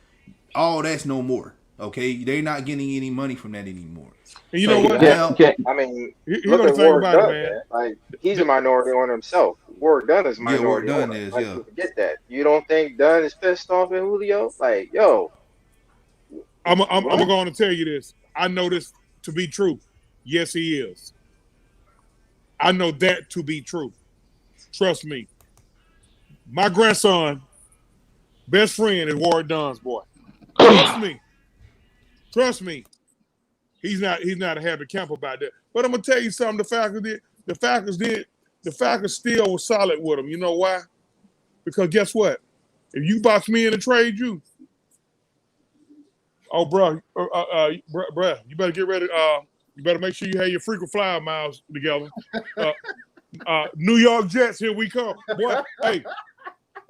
A: All that's no more. Okay, they're not getting any money from that anymore.
D: And you know what?
G: I mean, look at Warwick Dunn, man. Like he's a minority owner himself. Warwick Dunn is a minority owner. Forget that. You don't think Dunn is pissed off at Julio? Like, yo,
D: I'm going to tell you this. I know this to be true. Yes, he is. I know that to be true. Trust me. My grandson, best friend is Ward Dunn's boy. Trust me. Trust me. He's not a happy camper about that. But I'm gonna tell you something. The Falcons still was solid with him. You know why? Because guess what? If you box me in and trade you, oh bro, you better get ready. You better make sure you have your frequent flyer miles together. New York Jets, here we come. Boy, hey,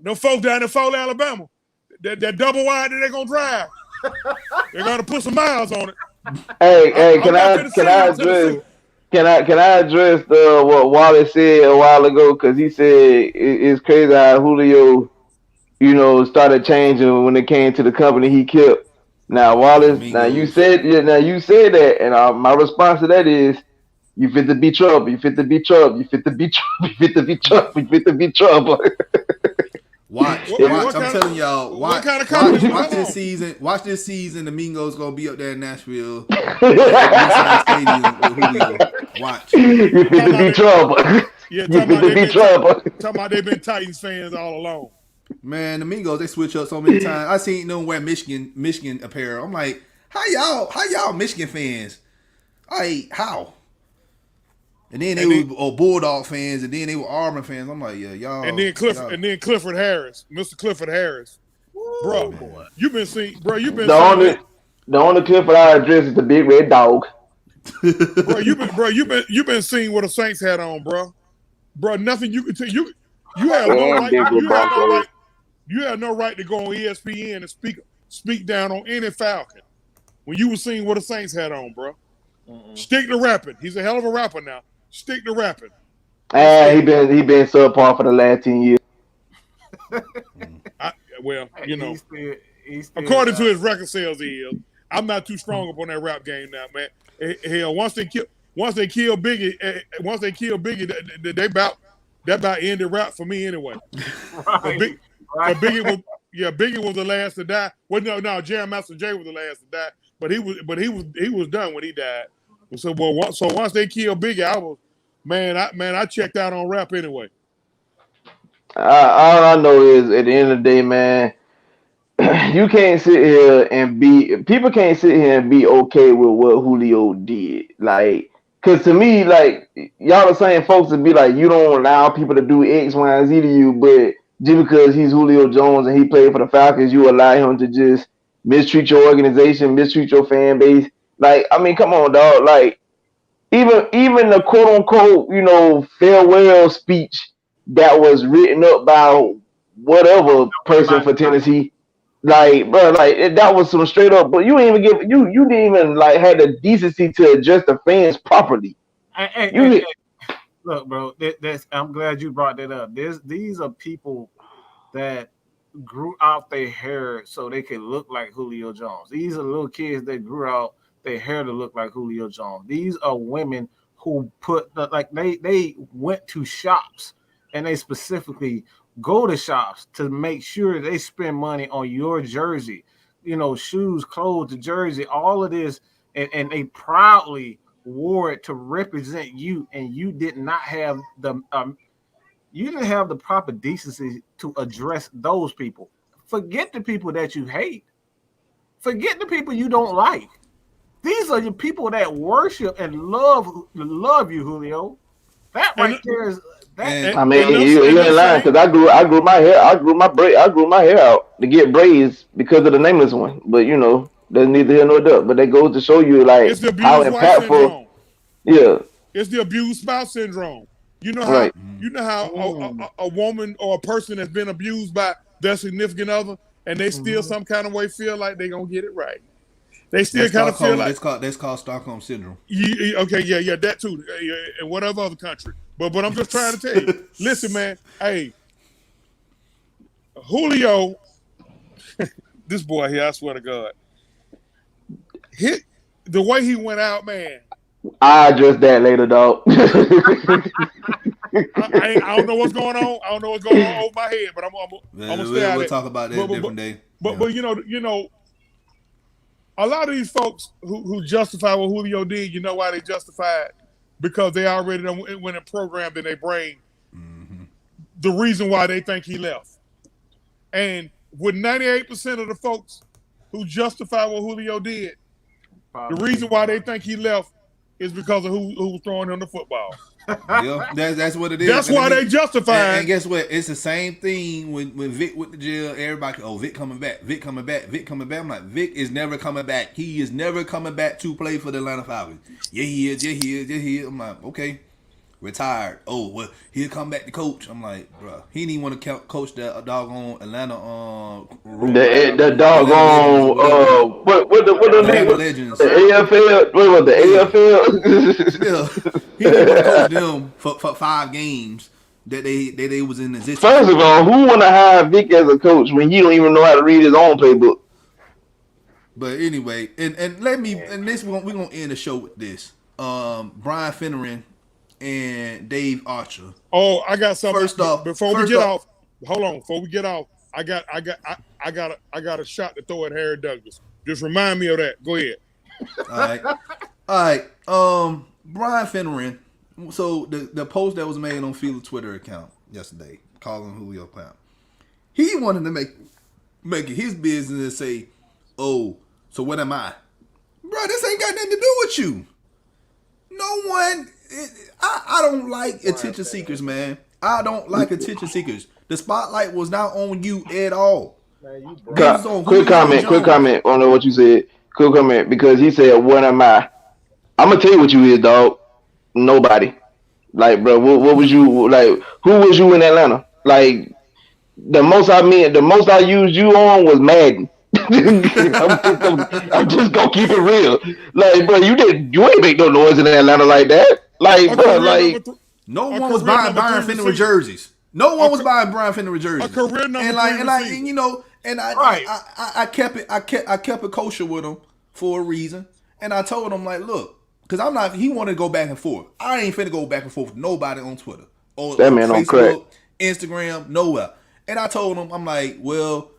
D: them folks down in Fort Alabama, that double wide that they're gonna drive, they're gonna put some miles on it.
E: Hey, can I address what Wallace said a while ago? Because he said it's crazy how Julio, started changing when it came to the company he kept. Now Wallace, you said that, and my response to that is, you fit to be trouble. You fit to be trouble. You fit to be trouble. You fit to be trouble. You fit to be trouble.
A: Watch. I'm telling y'all. Watch this season. Watch this season. The Mingos gonna be up there in Nashville. Stadium with Julio. Watch.
E: You fit to be trouble.
D: Yeah, talking about they've been Titans fans all along.
A: Man, the Mingos, they switch up so many times. I seen them wear Michigan apparel. I'm like, how y'all Michigan fans? How? And then they were Bulldog fans, and then they were Auburn fans. I'm like, yeah, y'all.
D: And then Clifford Harris, Mr. Clifford Harris, bro. You've been seeing.
E: The only Clifford I address is the big red dog.
D: You've been seeing what the Saints had on, bro. Bro, nothing you can tell you. You have no right. You have no right to go on ESPN and speak down on any Falcon when you were seeing what the Saints had on, bro. Mm-mm. Stick to rapping. He's a hell of a rapper now. Stick to rapping.
E: He been subpar for the last 10 years.
D: According to his record sales, he is. I'm not too strong up on that rap game now, man. Hell, once they kill Biggie, that about ended rap for me anyway. Right. Biggie was the last to die. Well, no, Jerry Master J was the last to die, but he was done when he died. So once they killed Biggie, I checked out on rap anyway.
E: All I know is at the end of the day, man, you can't sit here and people can't sit here and be okay with what Julio did. Like, cause to me, like, y'all are saying folks would be like, you don't allow people to do X, Y, and Z to you, but just because he's Julio Jones and he played for the Falcons, you allow him to just mistreat your organization, mistreat your fan base. Like, I mean, come on, dog. Like, even the quote unquote, farewell speech that was written up by whatever person for Tennessee, like, bro, like that was some straight up. But you didn't even like had the decency to address the fans properly.
C: Hey, look, bro, I'm glad you brought that up. These are people that grew out their hair so they could look like Julio Jones. These are little kids that grew out their hair to look like Julio Jones. These are women who they went to shops and they specifically go to shops to make sure they spend money on your jersey, shoes, clothes, the jersey, all of this, and they proudly wore it to represent you, and you did not have the proper decency to address those people. Forget the people that you hate. Forget the people you don't like. These are the people that worship and love you, Julio. That right there is that.
E: I mean, you ain't lying, because I grew my hair out to get braids because of the nameless one. But there's neither here nor there. But that goes to show you like how impactful. Yeah,
D: it's the abused spouse syndrome. You know how
E: right.
D: You know how a woman or a person has been abused by their significant other, and they still some kind of way feel like they're gonna get it right. They still kind of feel like
A: that's called Stockholm syndrome.
D: Yeah, that too, in whatever other country. But I'm just trying to tell you. Listen, man. Hey, Julio, this boy here, I swear to God, the way he went out, man.
E: I'll address that later, dog.
D: I don't know what's going on. I don't know what's going on over my head, but I'm gonna stay out.
A: We'll talk about that a different day.
D: But A lot of these folks who justify what Julio did, you know why they justify it? Because they already went and programmed in their brain the reason why they think he left. And with 98% of the folks who justify what Julio did, the reason why they think he left is because of who was throwing him the football.
A: Yeah, that's what it is.
D: That's why they justify.
A: And guess what? It's the same thing when Vic went to jail. Everybody, Vic coming back, Vic coming back, Vic coming back. I'm like, Vic is never coming back. He is never coming back to play for the Atlanta Falcons. Yeah, he is. Yeah, he is. Yeah, he is. I'm like, okay, retired. Oh, well, he'll come back to coach. I'm like, bro, he didn't even want to coach that doggone Atlanta.
E: The doggone what the
A: Legends.
E: The AFL. What was the AFL?
A: Yeah, he didn't want to coach them for 5 games that they was in existence.
E: First of all, who want to hire Vic as a coach when he don't even know how to read his own playbook?
A: But anyway, and this we're gonna end the show with this. Brian Finneran and Dave Archer.
D: Oh, I got something.
A: First off,
D: before we get off, hold on. Before we get off, I got a shot to throw at Harry Douglas. Just remind me of that. Go ahead.
A: All right. Brian Finneran. So the post that was made on FILA Twitter account yesterday, calling Julio clown. He wanted to make it his business and say, "Oh, so what am I, bro? This ain't got nothing to do with you. No one." I don't like attention seekers, man. I don't like attention seekers. The spotlight was not on you at all.
E: Quick comment on what you said. Quick comment, because he said, "What am I?" I'm gonna tell you what you is, dog. Nobody. Like, bro, what was you like? Who was you in Atlanta? Like, the most I used you on was Madden. I'm just gonna keep it real. Like, bro, you ain't make no noise in Atlanta like that. Like, bro, like
A: no one was buying Brian Finneran jerseys. No one was buying Brian Finneran jerseys.
D: A career number
A: and you know, and I kept it kosher with him for a reason. And I told him, like, look, because he wanted to go back and forth. I ain't finna go back and forth with nobody on Twitter or
E: that man
A: Facebook,
E: on crack.
A: Instagram, nowhere. And I told him, I'm like, well,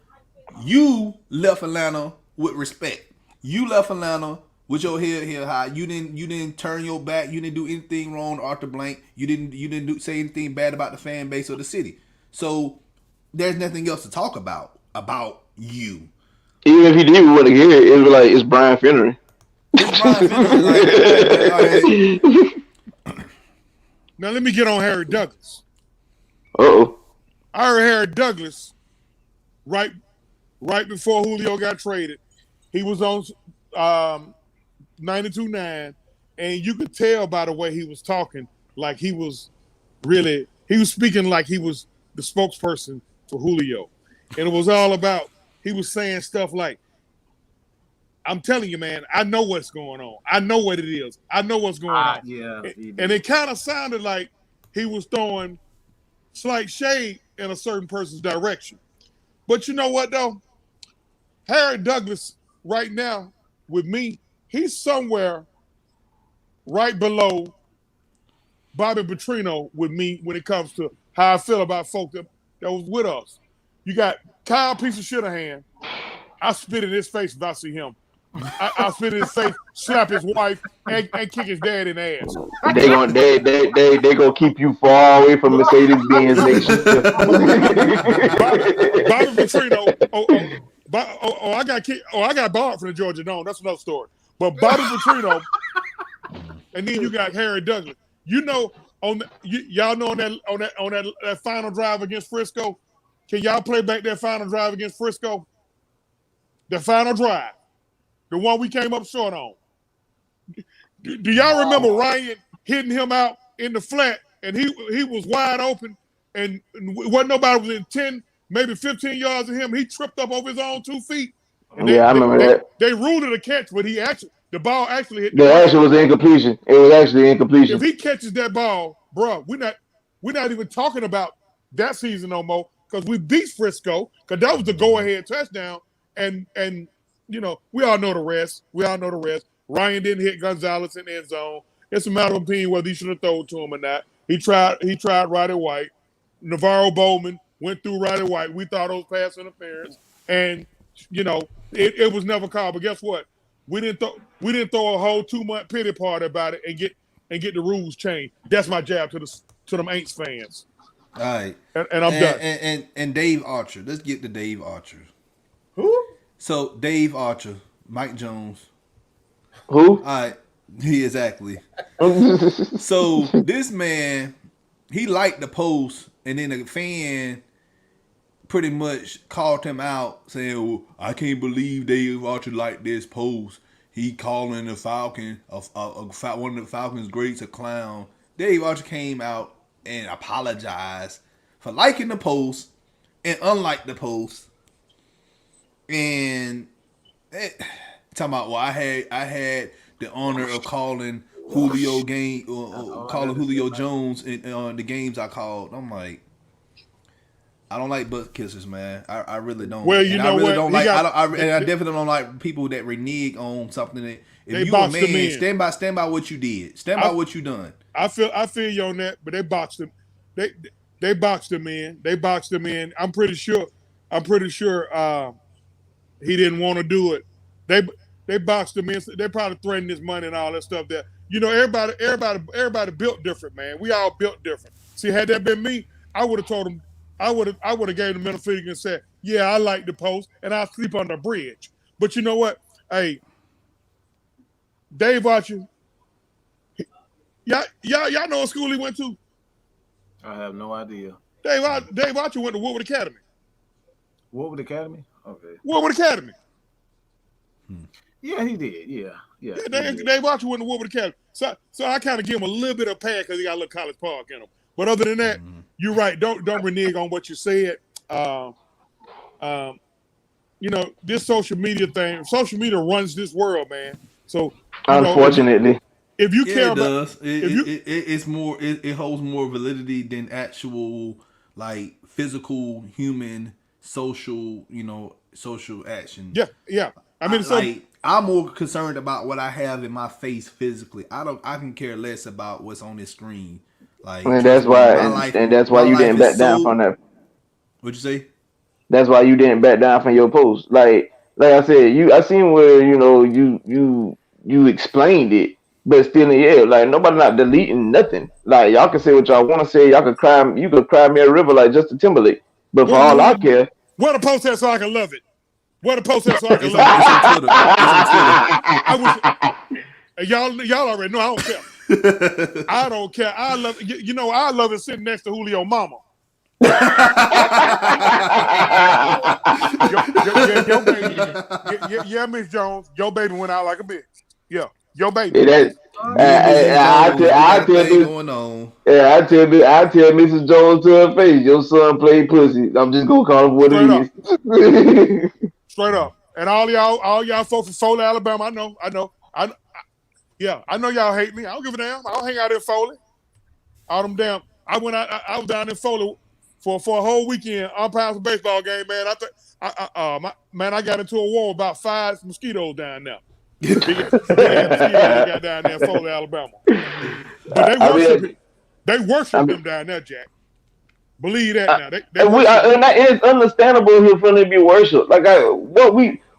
A: you left Atlanta with respect. You left Atlanta with your head held high. You didn't turn your back. You didn't do anything wrong to Arthur Blank. You didn't say anything bad about the fan base or the city. So there's nothing else to talk about you.
E: Even if he did want to hear it, it was like, it's Brian Finneran.
A: It's Brian Finneran.
D: Now let me get on Harry Douglas.
E: Uh-oh.
D: I heard Harry Douglas right before Julio got traded. He was on 92.9, and you could tell by the way he was talking, like he was speaking like he was the spokesperson for Julio. And it was all about, he was saying stuff like, I'm telling you, man, I know what's going on. I know what it is. I know what's going on.
C: Yeah.
D: And it kind of sounded like he was throwing slight shade in a certain person's direction. But you know what, though? Harry Douglas, right now, with me, he's somewhere right below Bobby Petrino with me when it comes to how I feel about folk that was with us. You got Kyle Piece of Shanahan. I spit in his face if I see him. I spit in his face, slap his wife, and kick his dad in the ass.
E: They gonna keep you far away from Mercedes-Benz Nation.
D: Bobby Petrino. I got barred from the Georgia Dome. That's another story. But Bobby Petrino, and then you got Harry Douglas. You know, y'all know on that final drive against Frisco. Can y'all play back that final drive against Frisco? The final drive. The one we came up short on. Do y'all remember Ryan hitting him out in the flat, and he was wide open, and wasn't nobody within 10, maybe 15 yards of him. He tripped up over his own 2 feet. And
E: I remember that.
D: They ruled it a catch, but the ball actually hit.
E: The action was incompletion. It was actually incompletion.
D: If he catches that ball, bro, we're not even talking about that season no more, because we beat Frisco, because that was the go-ahead touchdown, and you know, we all know the rest. Ryan didn't hit Gonzalez in the end zone. It's a matter of opinion whether he should have thrown to him or not. He tried Roddy White. Navarro Bowman went through Roddy White. We thought it was pass interference. And, you know, it was never called. But guess what? We didn't throw a whole 2-month pity party about it and get the rules changed. That's my jab to them Aints fans.
A: All right,
D: and I'm done.
A: And Dave Archer. Let's get to Dave Archer.
D: Who?
A: So Dave Archer, Mike Jones.
E: Who?
A: All right, exactly. So this man, he liked the post, and then the fan pretty much called him out, saying, well, "I can't believe Dave Archer liked this post. He calling the Falcon, one of the Falcons' greats, a clown." Dave Archer came out and apologized for liking the post and unlike the post. And talking about, well, I had the honor of calling Julio Jones in the games I called. I'm like, I don't like butt kissers, man. I really don't.
D: Well, you know
A: I really
D: what?
A: don't like. I definitely don't like people that renege on something that. If you a man, stand by what you did. Stand by what you done.
D: I feel you on that, but they boxed him. They boxed him in. They boxed him in. I'm pretty sure he didn't want to do it. They boxed him in. They probably threatened his money and all that stuff. That everybody built different, man. We all built different. See, had that been me, I would have told him. I would have gave him the middle finger and said, "Yeah, I like the post, and I'll sleep on the bridge." But you know what? Hey, Dave Archer, y'all know what school he went to?
C: I have no idea.
D: Dave Archer went to Woodward Academy.
C: Woodward Academy? Okay.
D: Woodward Academy.
C: Yeah, he did. Yeah.
D: Dave Archer went to Woodward Academy. So I kind of give him a little bit of pad because he got a little College Park in him. But other than that, you're right. Don't renege on what you said. This social media runs this world, man. So
E: unfortunately,
D: if you care
A: it
D: about
A: does. It's more. It holds more validity than actual like physical human social action.
D: Yeah. I mean,
A: I'm more concerned about what I have in my face physically. I can care less about what's on this screen. Like,
E: and that's why you didn't back down from that.
A: What'd you say?
E: That's why you didn't back down from your post. Like I said, I seen where you explained it, but still, like nobody not deleting nothing. Like y'all can say what y'all want to say. Y'all could cry. You could cry me a river like Justin Timberlake. But for all I care,
D: where the post at so I can love it. Where the post at so I can love it. It's on Twitter. Y'all already know I don't care. I don't care. I love it. I love it sitting next to Julio Mama. Your baby. Yeah, Miss Jones. Your baby went out like a bitch. Yeah, your baby.
E: I tell Mrs. Jones to her face, your son played pussy. I'm just gonna call him what it is.
D: Straight up. And all y'all folks from Foley, Alabama, I know. I know y'all hate me. I don't give a damn. I don't hang out in Foley. All them damn. I was down in Foley for a whole weekend umpiring a baseball game, man. I got into a war with about 5 mosquitoes down there. Got down there in Foley, Alabama. But they worship them down there, Jack. Believe that now.
E: And that is understandable here for them to be worshipped. Like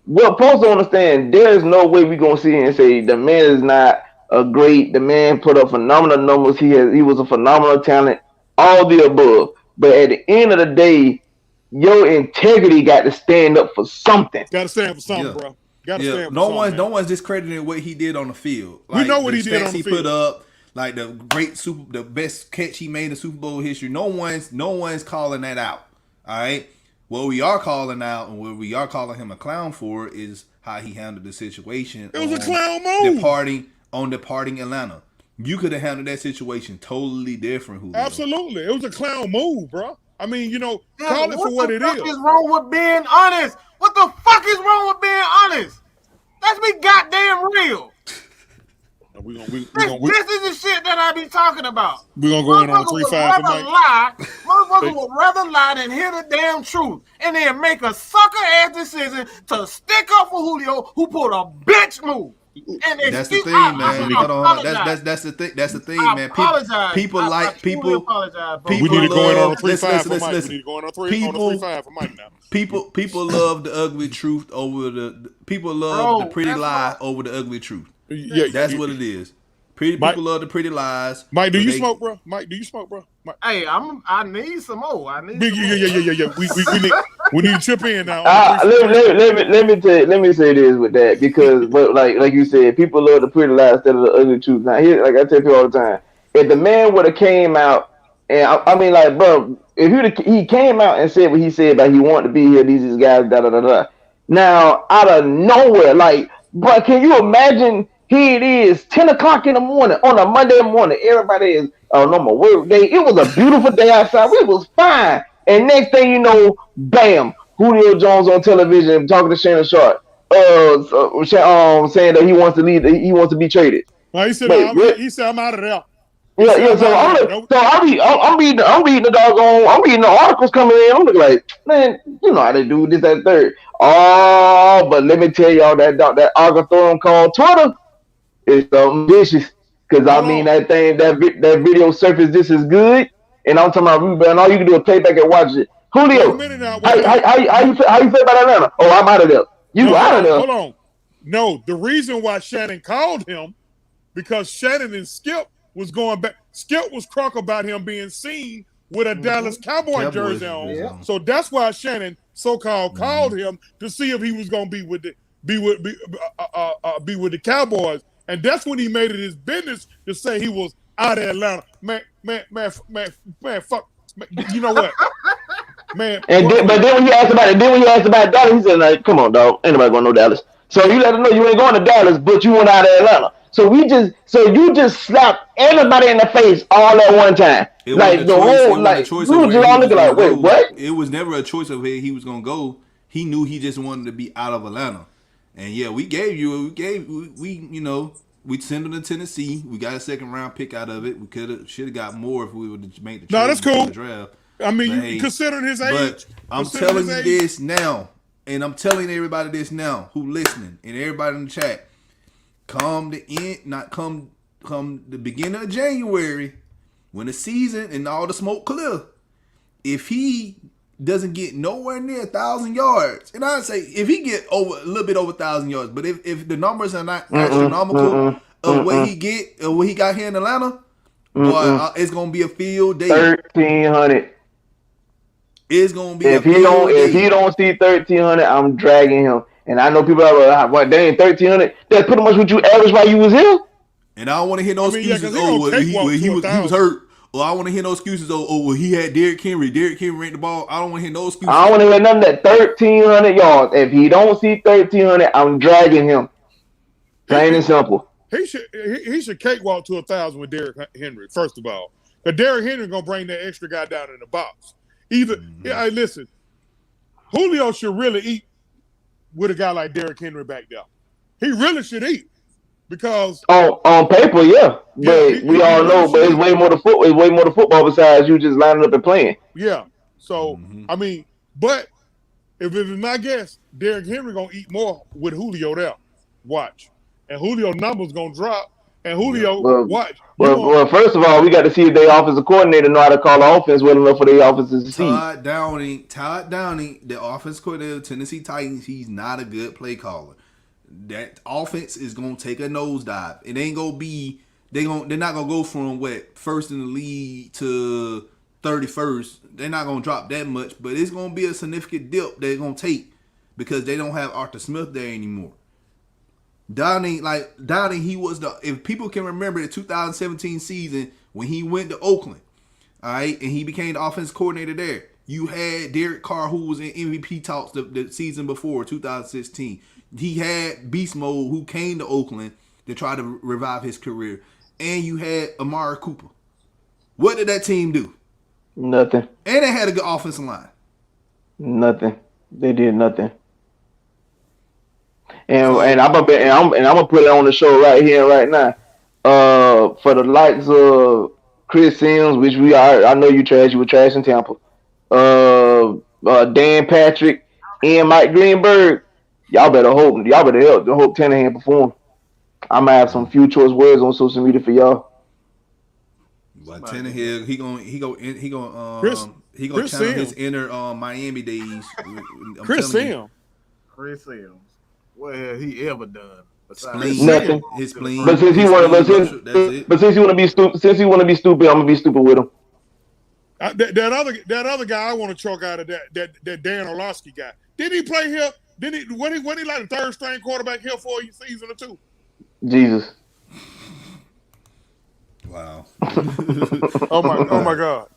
E: what folks don't understand, there's no way we gonna sit here and say the man is not the man put up phenomenal numbers. He was a phenomenal talent, all the above. But at the end of the day, your integrity got to stand up for something.
D: Got to stand for something, bro. Got to stand for
A: something. No one's discrediting what he did on the field.
D: Like, we know what he did on the field. He put up,
A: like the best catch he made in Super Bowl history. No one's calling that out. All right. What we are calling out and what we are calling him a clown for is how he handled the situation.
D: It was a clown move.
A: Departing Atlanta. You could have handled that situation totally different, Julio.
D: Absolutely. It was a clown move, bro. I mean, call it for what it is.
C: What the fuck is wrong with being honest? What the fuck is wrong with being honest? Let's be goddamn real. This is the shit that I be talking about.
D: We're going to go in on 3-5 tonight.
C: Motherfuckers would rather lie than hear the damn truth and then make a sucker-ass decision to stick up for Julio who pulled a bitch move.
A: That's the thing, man. Hold on. That's the thing. That's the thing, man. People like people.
D: We need to go in on a 3-5 for Mike.
A: Listen.
D: We need to go in on a 3-5 for Mike now.
A: People love the ugly truth over the. People love the pretty lie over the ugly truth.
D: Yeah,
A: that's what it is. People love the pretty lies.
D: Mike, do you smoke, bro? Mike, do you smoke, bro? Mike.
C: Hey, I need some more. I need.
D: Yeah. We need to chip in now.
E: Let me say this with that because, but like you said, people love the pretty lies instead of the ugly truth. Now, here, like I tell people all the time, if the man would have came out, and I mean, like, bro, if he came out and said what he said about he wanted to be here, these guys, da da da da. Now, out of nowhere, like, bro, can you imagine? Here it is, 10 o'clock in the morning on a Monday morning. Everybody is on my work day. It was a beautiful day outside. We was fine. And next thing you know, bam, Julio Jones on television talking to Shannon Sharp, saying that he wants to leave. He wants to be traded.
D: Well, he said, he said, I'm out of there.
E: Yeah. So I'm reading the doggone. I'm reading the articles coming in. I'm looking like, man, you know how they do this, that, third. Oh, but let me tell y'all that algorithm called Twitter. It's something vicious, because I mean that video surfaced just as good, and I'm talking about rebound. All you can do is play back and watch it. Julio, how you feel about Atlanta? Oh, I'm out of there. Out of there.
D: Hold on. No, the reason why Shannon called him because Shannon and Skip was going back. Skip was crunk about him being seen with a Dallas Cowboy jersey on. Yeah. So that's why Shannon so-called called him to see if he was going to be with the Cowboys. And that's when he made it his business to say he was out of Atlanta. Man, fuck. Man, you know what? Man.
E: But then when he asked about Dallas, he said, like, come on, dog. Ain't nobody going to know Dallas. So you let him know you ain't going to Dallas, but you went out of Atlanta. So you just slapped everybody in the face all at one time. Like the whole, like, we were just all looking like, wait, what?
A: It was never a choice of where he was going to go. He knew he just wanted to be out of Atlanta. And yeah, we sent him to Tennessee. We got a second round pick out of it. We should have got more if we would have made the trade.
D: No, that's cool.
A: The draft.
D: I mean, considering his age.
A: But I'm telling you this now, and I'm telling everybody this now who listening, and everybody in the chat. Come the beginning of January, when the season and all the smoke clear, if he doesn't get nowhere near 1,000 yards, and I'd say if he get a little bit over 1,000 yards, but if the numbers are not astronomical of what he got here in Atlanta, boy, it's gonna be a field day.
E: 1,300.
A: It's gonna be
E: if he don't see 1,300, I'm dragging him. And I know people are like, what, they ain't 1,300. That's pretty much what you average while you was here.
A: And I don't want to hear no excuses. He was hurt. Or I want to hear no excuses. He had Derrick Henry. Derrick Henry ran the ball. I don't want to hear no excuses.
E: I don't want to hear none of that 1,300 yards. If he don't see 1,300, I'm dragging him. Plain and simple.
D: He should cakewalk to 1,000 with Derrick Henry. First of all, but Derrick Henry gonna bring that extra guy down in the box. Listen, Julio should really eat with a guy like Derrick Henry back there. He really should eat. Because
E: on paper, yeah, but we all know, but it's way more to football. It's way more to football besides you just lining up and playing.
D: Yeah. So I mean, but if it's my guess, Derrick Henry gonna eat more with Julio there. Watch, and Julio numbers gonna drop, and Julio watch.
E: Well, first of all, we got to see if their offensive coordinator know how to call the offense well enough for their offenses to see.
A: Todd Downing, the offense coordinator of Tennessee Titans, he's not a good play caller. That offense is gonna take a nosedive. It ain't gonna be. They're not gonna go from first in the league to 31st. They're not gonna drop that much, but it's gonna be a significant dip they're gonna take because they don't have Arthur Smith there anymore. Downing, he was if people can remember the 2017 season when he went to Oakland, all right, and he became the offense coordinator there. You had Derek Carr, who was in MVP talks the season before, 2016. He had Beast Mode, who came to Oakland to try to revive his career. And you had Amari Cooper. What did that team do?
E: Nothing.
A: And they had a good offensive line.
E: Nothing. They did nothing. And I'm gonna put it on the show right here, right now. For the likes of Chris Sims, which I know you trash. You were trash in Tampa. Dan Patrick and Mike Greenberg. Y'all better help Tannenham perform. I'm gonna have some few choice words on social media for y'all.
A: But Tannehill, he
D: Chris
A: gonna channel his
D: Sims.
A: inner Miami days. I'm
D: Chris
A: telling you.
D: Sims.
C: Chris Sims. What has he ever done?
A: Spleen,
E: Nothing.
A: his spleen.
E: But since he
A: his
E: want
A: spleen
E: to,
A: rupture, that's it.
E: but since he want to be stupid, I'm gonna be stupid with him.
D: That other guy I want to choke out of that Dan Orlovsky guy. Did he play here? Did he? When he like the third string quarterback here for a season or two?
E: Jesus.
A: Wow.
D: Oh my God.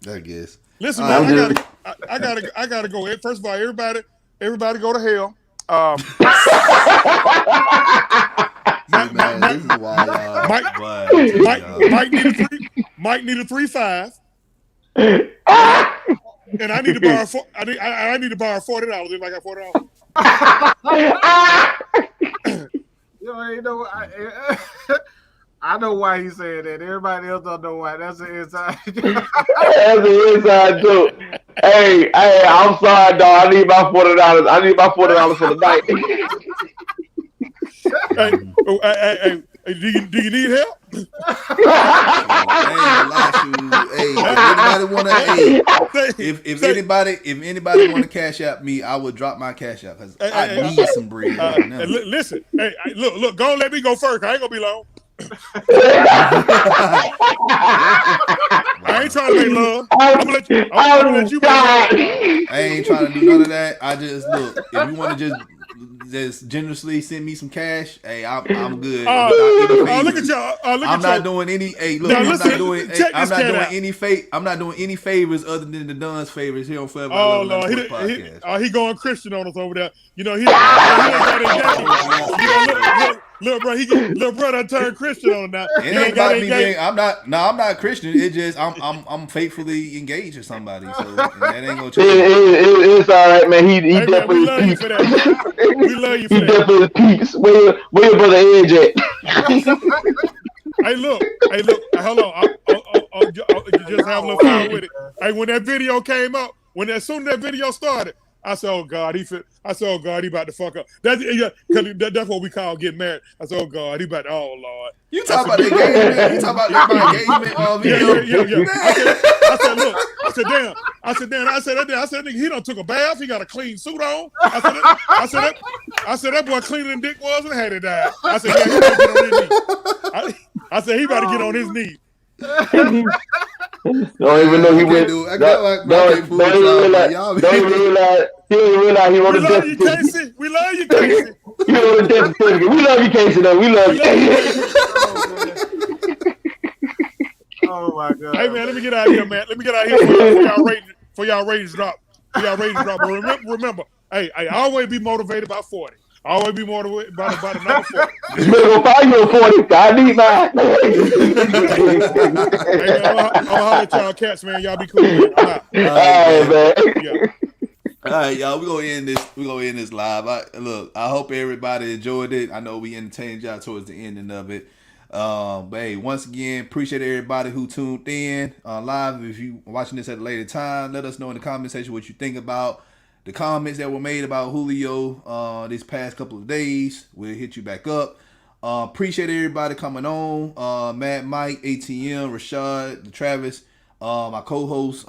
A: I guess.
D: Listen, man, I gotta go. First of all, everybody go to hell.
A: Man, this is wild.
D: Mike need a 3.5. And I need to borrow I need to borrow $40. If I got $40.
C: You know, I know why he said that. Everybody else don't know why. That's an inside joke.
E: That's an inside joke. Hey, I'm sorry, dog. I need my $40. I need my $40 for the night.
D: Hey, do you need help?
A: If anybody want to cash out me, I would drop my cash out because I need some bread right now.
D: Listen, look, go and let me go first. I ain't gonna be long. I ain't trying to make love. I'm gonna let you make love.
A: I ain't trying to do none of that. I just look. If you want to just generously send me some cash, hey, I'm good.
D: Look at y'all.
A: I'm not doing any. Hey, look, I'm not doing any favors other than the Don's favors here on Forever.
D: Oh Lord, he going Christian on us over there. You know he Little bro done turned Christian on now.
A: It ain't about me being. I'm not Christian. It just I'm faithfully engaged with somebody, so that ain't gonna change.
E: It's all right, man. He definitely.
D: We love you for that. We love you for that.
E: He definitely peeps. Where your brother Edge at?
D: Hey, look. Hold on. I'll just have a little fun with it. Hey, when that video came up, as soon as that video started, I said, "Oh God, he about to fuck up." That's what we call getting married. I said, "Oh God, he about to." Oh Lord.
A: You talk about the engagement. You talk about my engagement video.
D: Yeah. I said, look. I said, damn. I said, nigga, he done took a bath. He got a clean suit on. I said, that boy cleaner than Dick was and had it died. I said, yeah, he about to get on his knees. I said, he about to get on his knees.
E: Don't even know he went. Don't even realize he wrote a death certificate.
D: We love you, Casey.
E: He wrote a death certificate. We love you, Casey. Though we love you.
C: Oh my God.
D: Hey man, let me get out of here, man. Let me get out of here for y'all ratings drop. But remember, hey, I always be motivated by 40. I always be motivated by another 40.
E: You better go buy you a 40. I need mine.
D: Hey man, I'm gonna holler at y'all cats, man. Y'all be cool. Man. I'm out.
E: All right, man.
A: Yeah. All right, y'all. We're gonna end this live. I hope everybody enjoyed it. I know we entertained y'all towards the ending of it. But hey, once again, appreciate everybody who tuned in live. If you watching this at a later time, let us know in the comment section what you think about the comments that were made about Julio this past couple of days. We'll hit you back up. Appreciate everybody coming on. Matt, Mike, ATM, Rashad, Travis, my co-host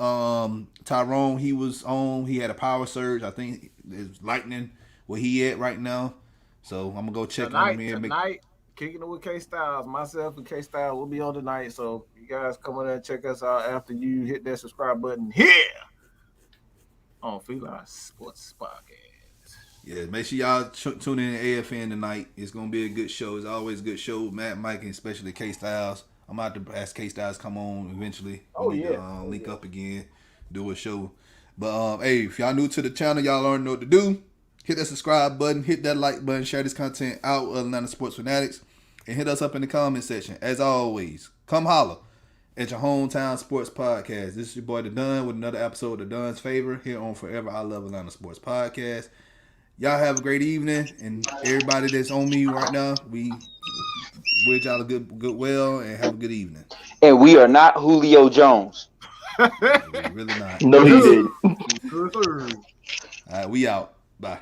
A: Tyrone. He was on. He had a power surge. I think it's lightning where he at right now. So I'm gonna go check on him.
C: Tonight, kicking it with K Styles. Myself and K Styles will be on tonight. So you guys come on there and check us out after you hit that subscribe button here on FILA Sports Podcast.
A: Yeah, make sure y'all tune in to AFN tonight. It's gonna be a good show. It's always a good show. Matt, Mike, and especially K Styles. I'm about to ask K Styles come on eventually. Link up again, do a show. But hey, if y'all new to the channel, y'all already know what to do. Hit that subscribe button, hit that like button, share this content out with Atlanta Sports Fanatics, and hit us up in the comment section. As always, come holler at your hometown sports podcast. This is your boy The Don with another episode of The Don's Favor here on Forever I Love Atlanta Sports Podcast. Y'all have a great evening, and everybody that's on me right now, we wish y'all a good well and have a good evening.
F: And we are not Julio Jones.
A: We're really not.
E: No, he didn't.
A: All right, we out. Bye.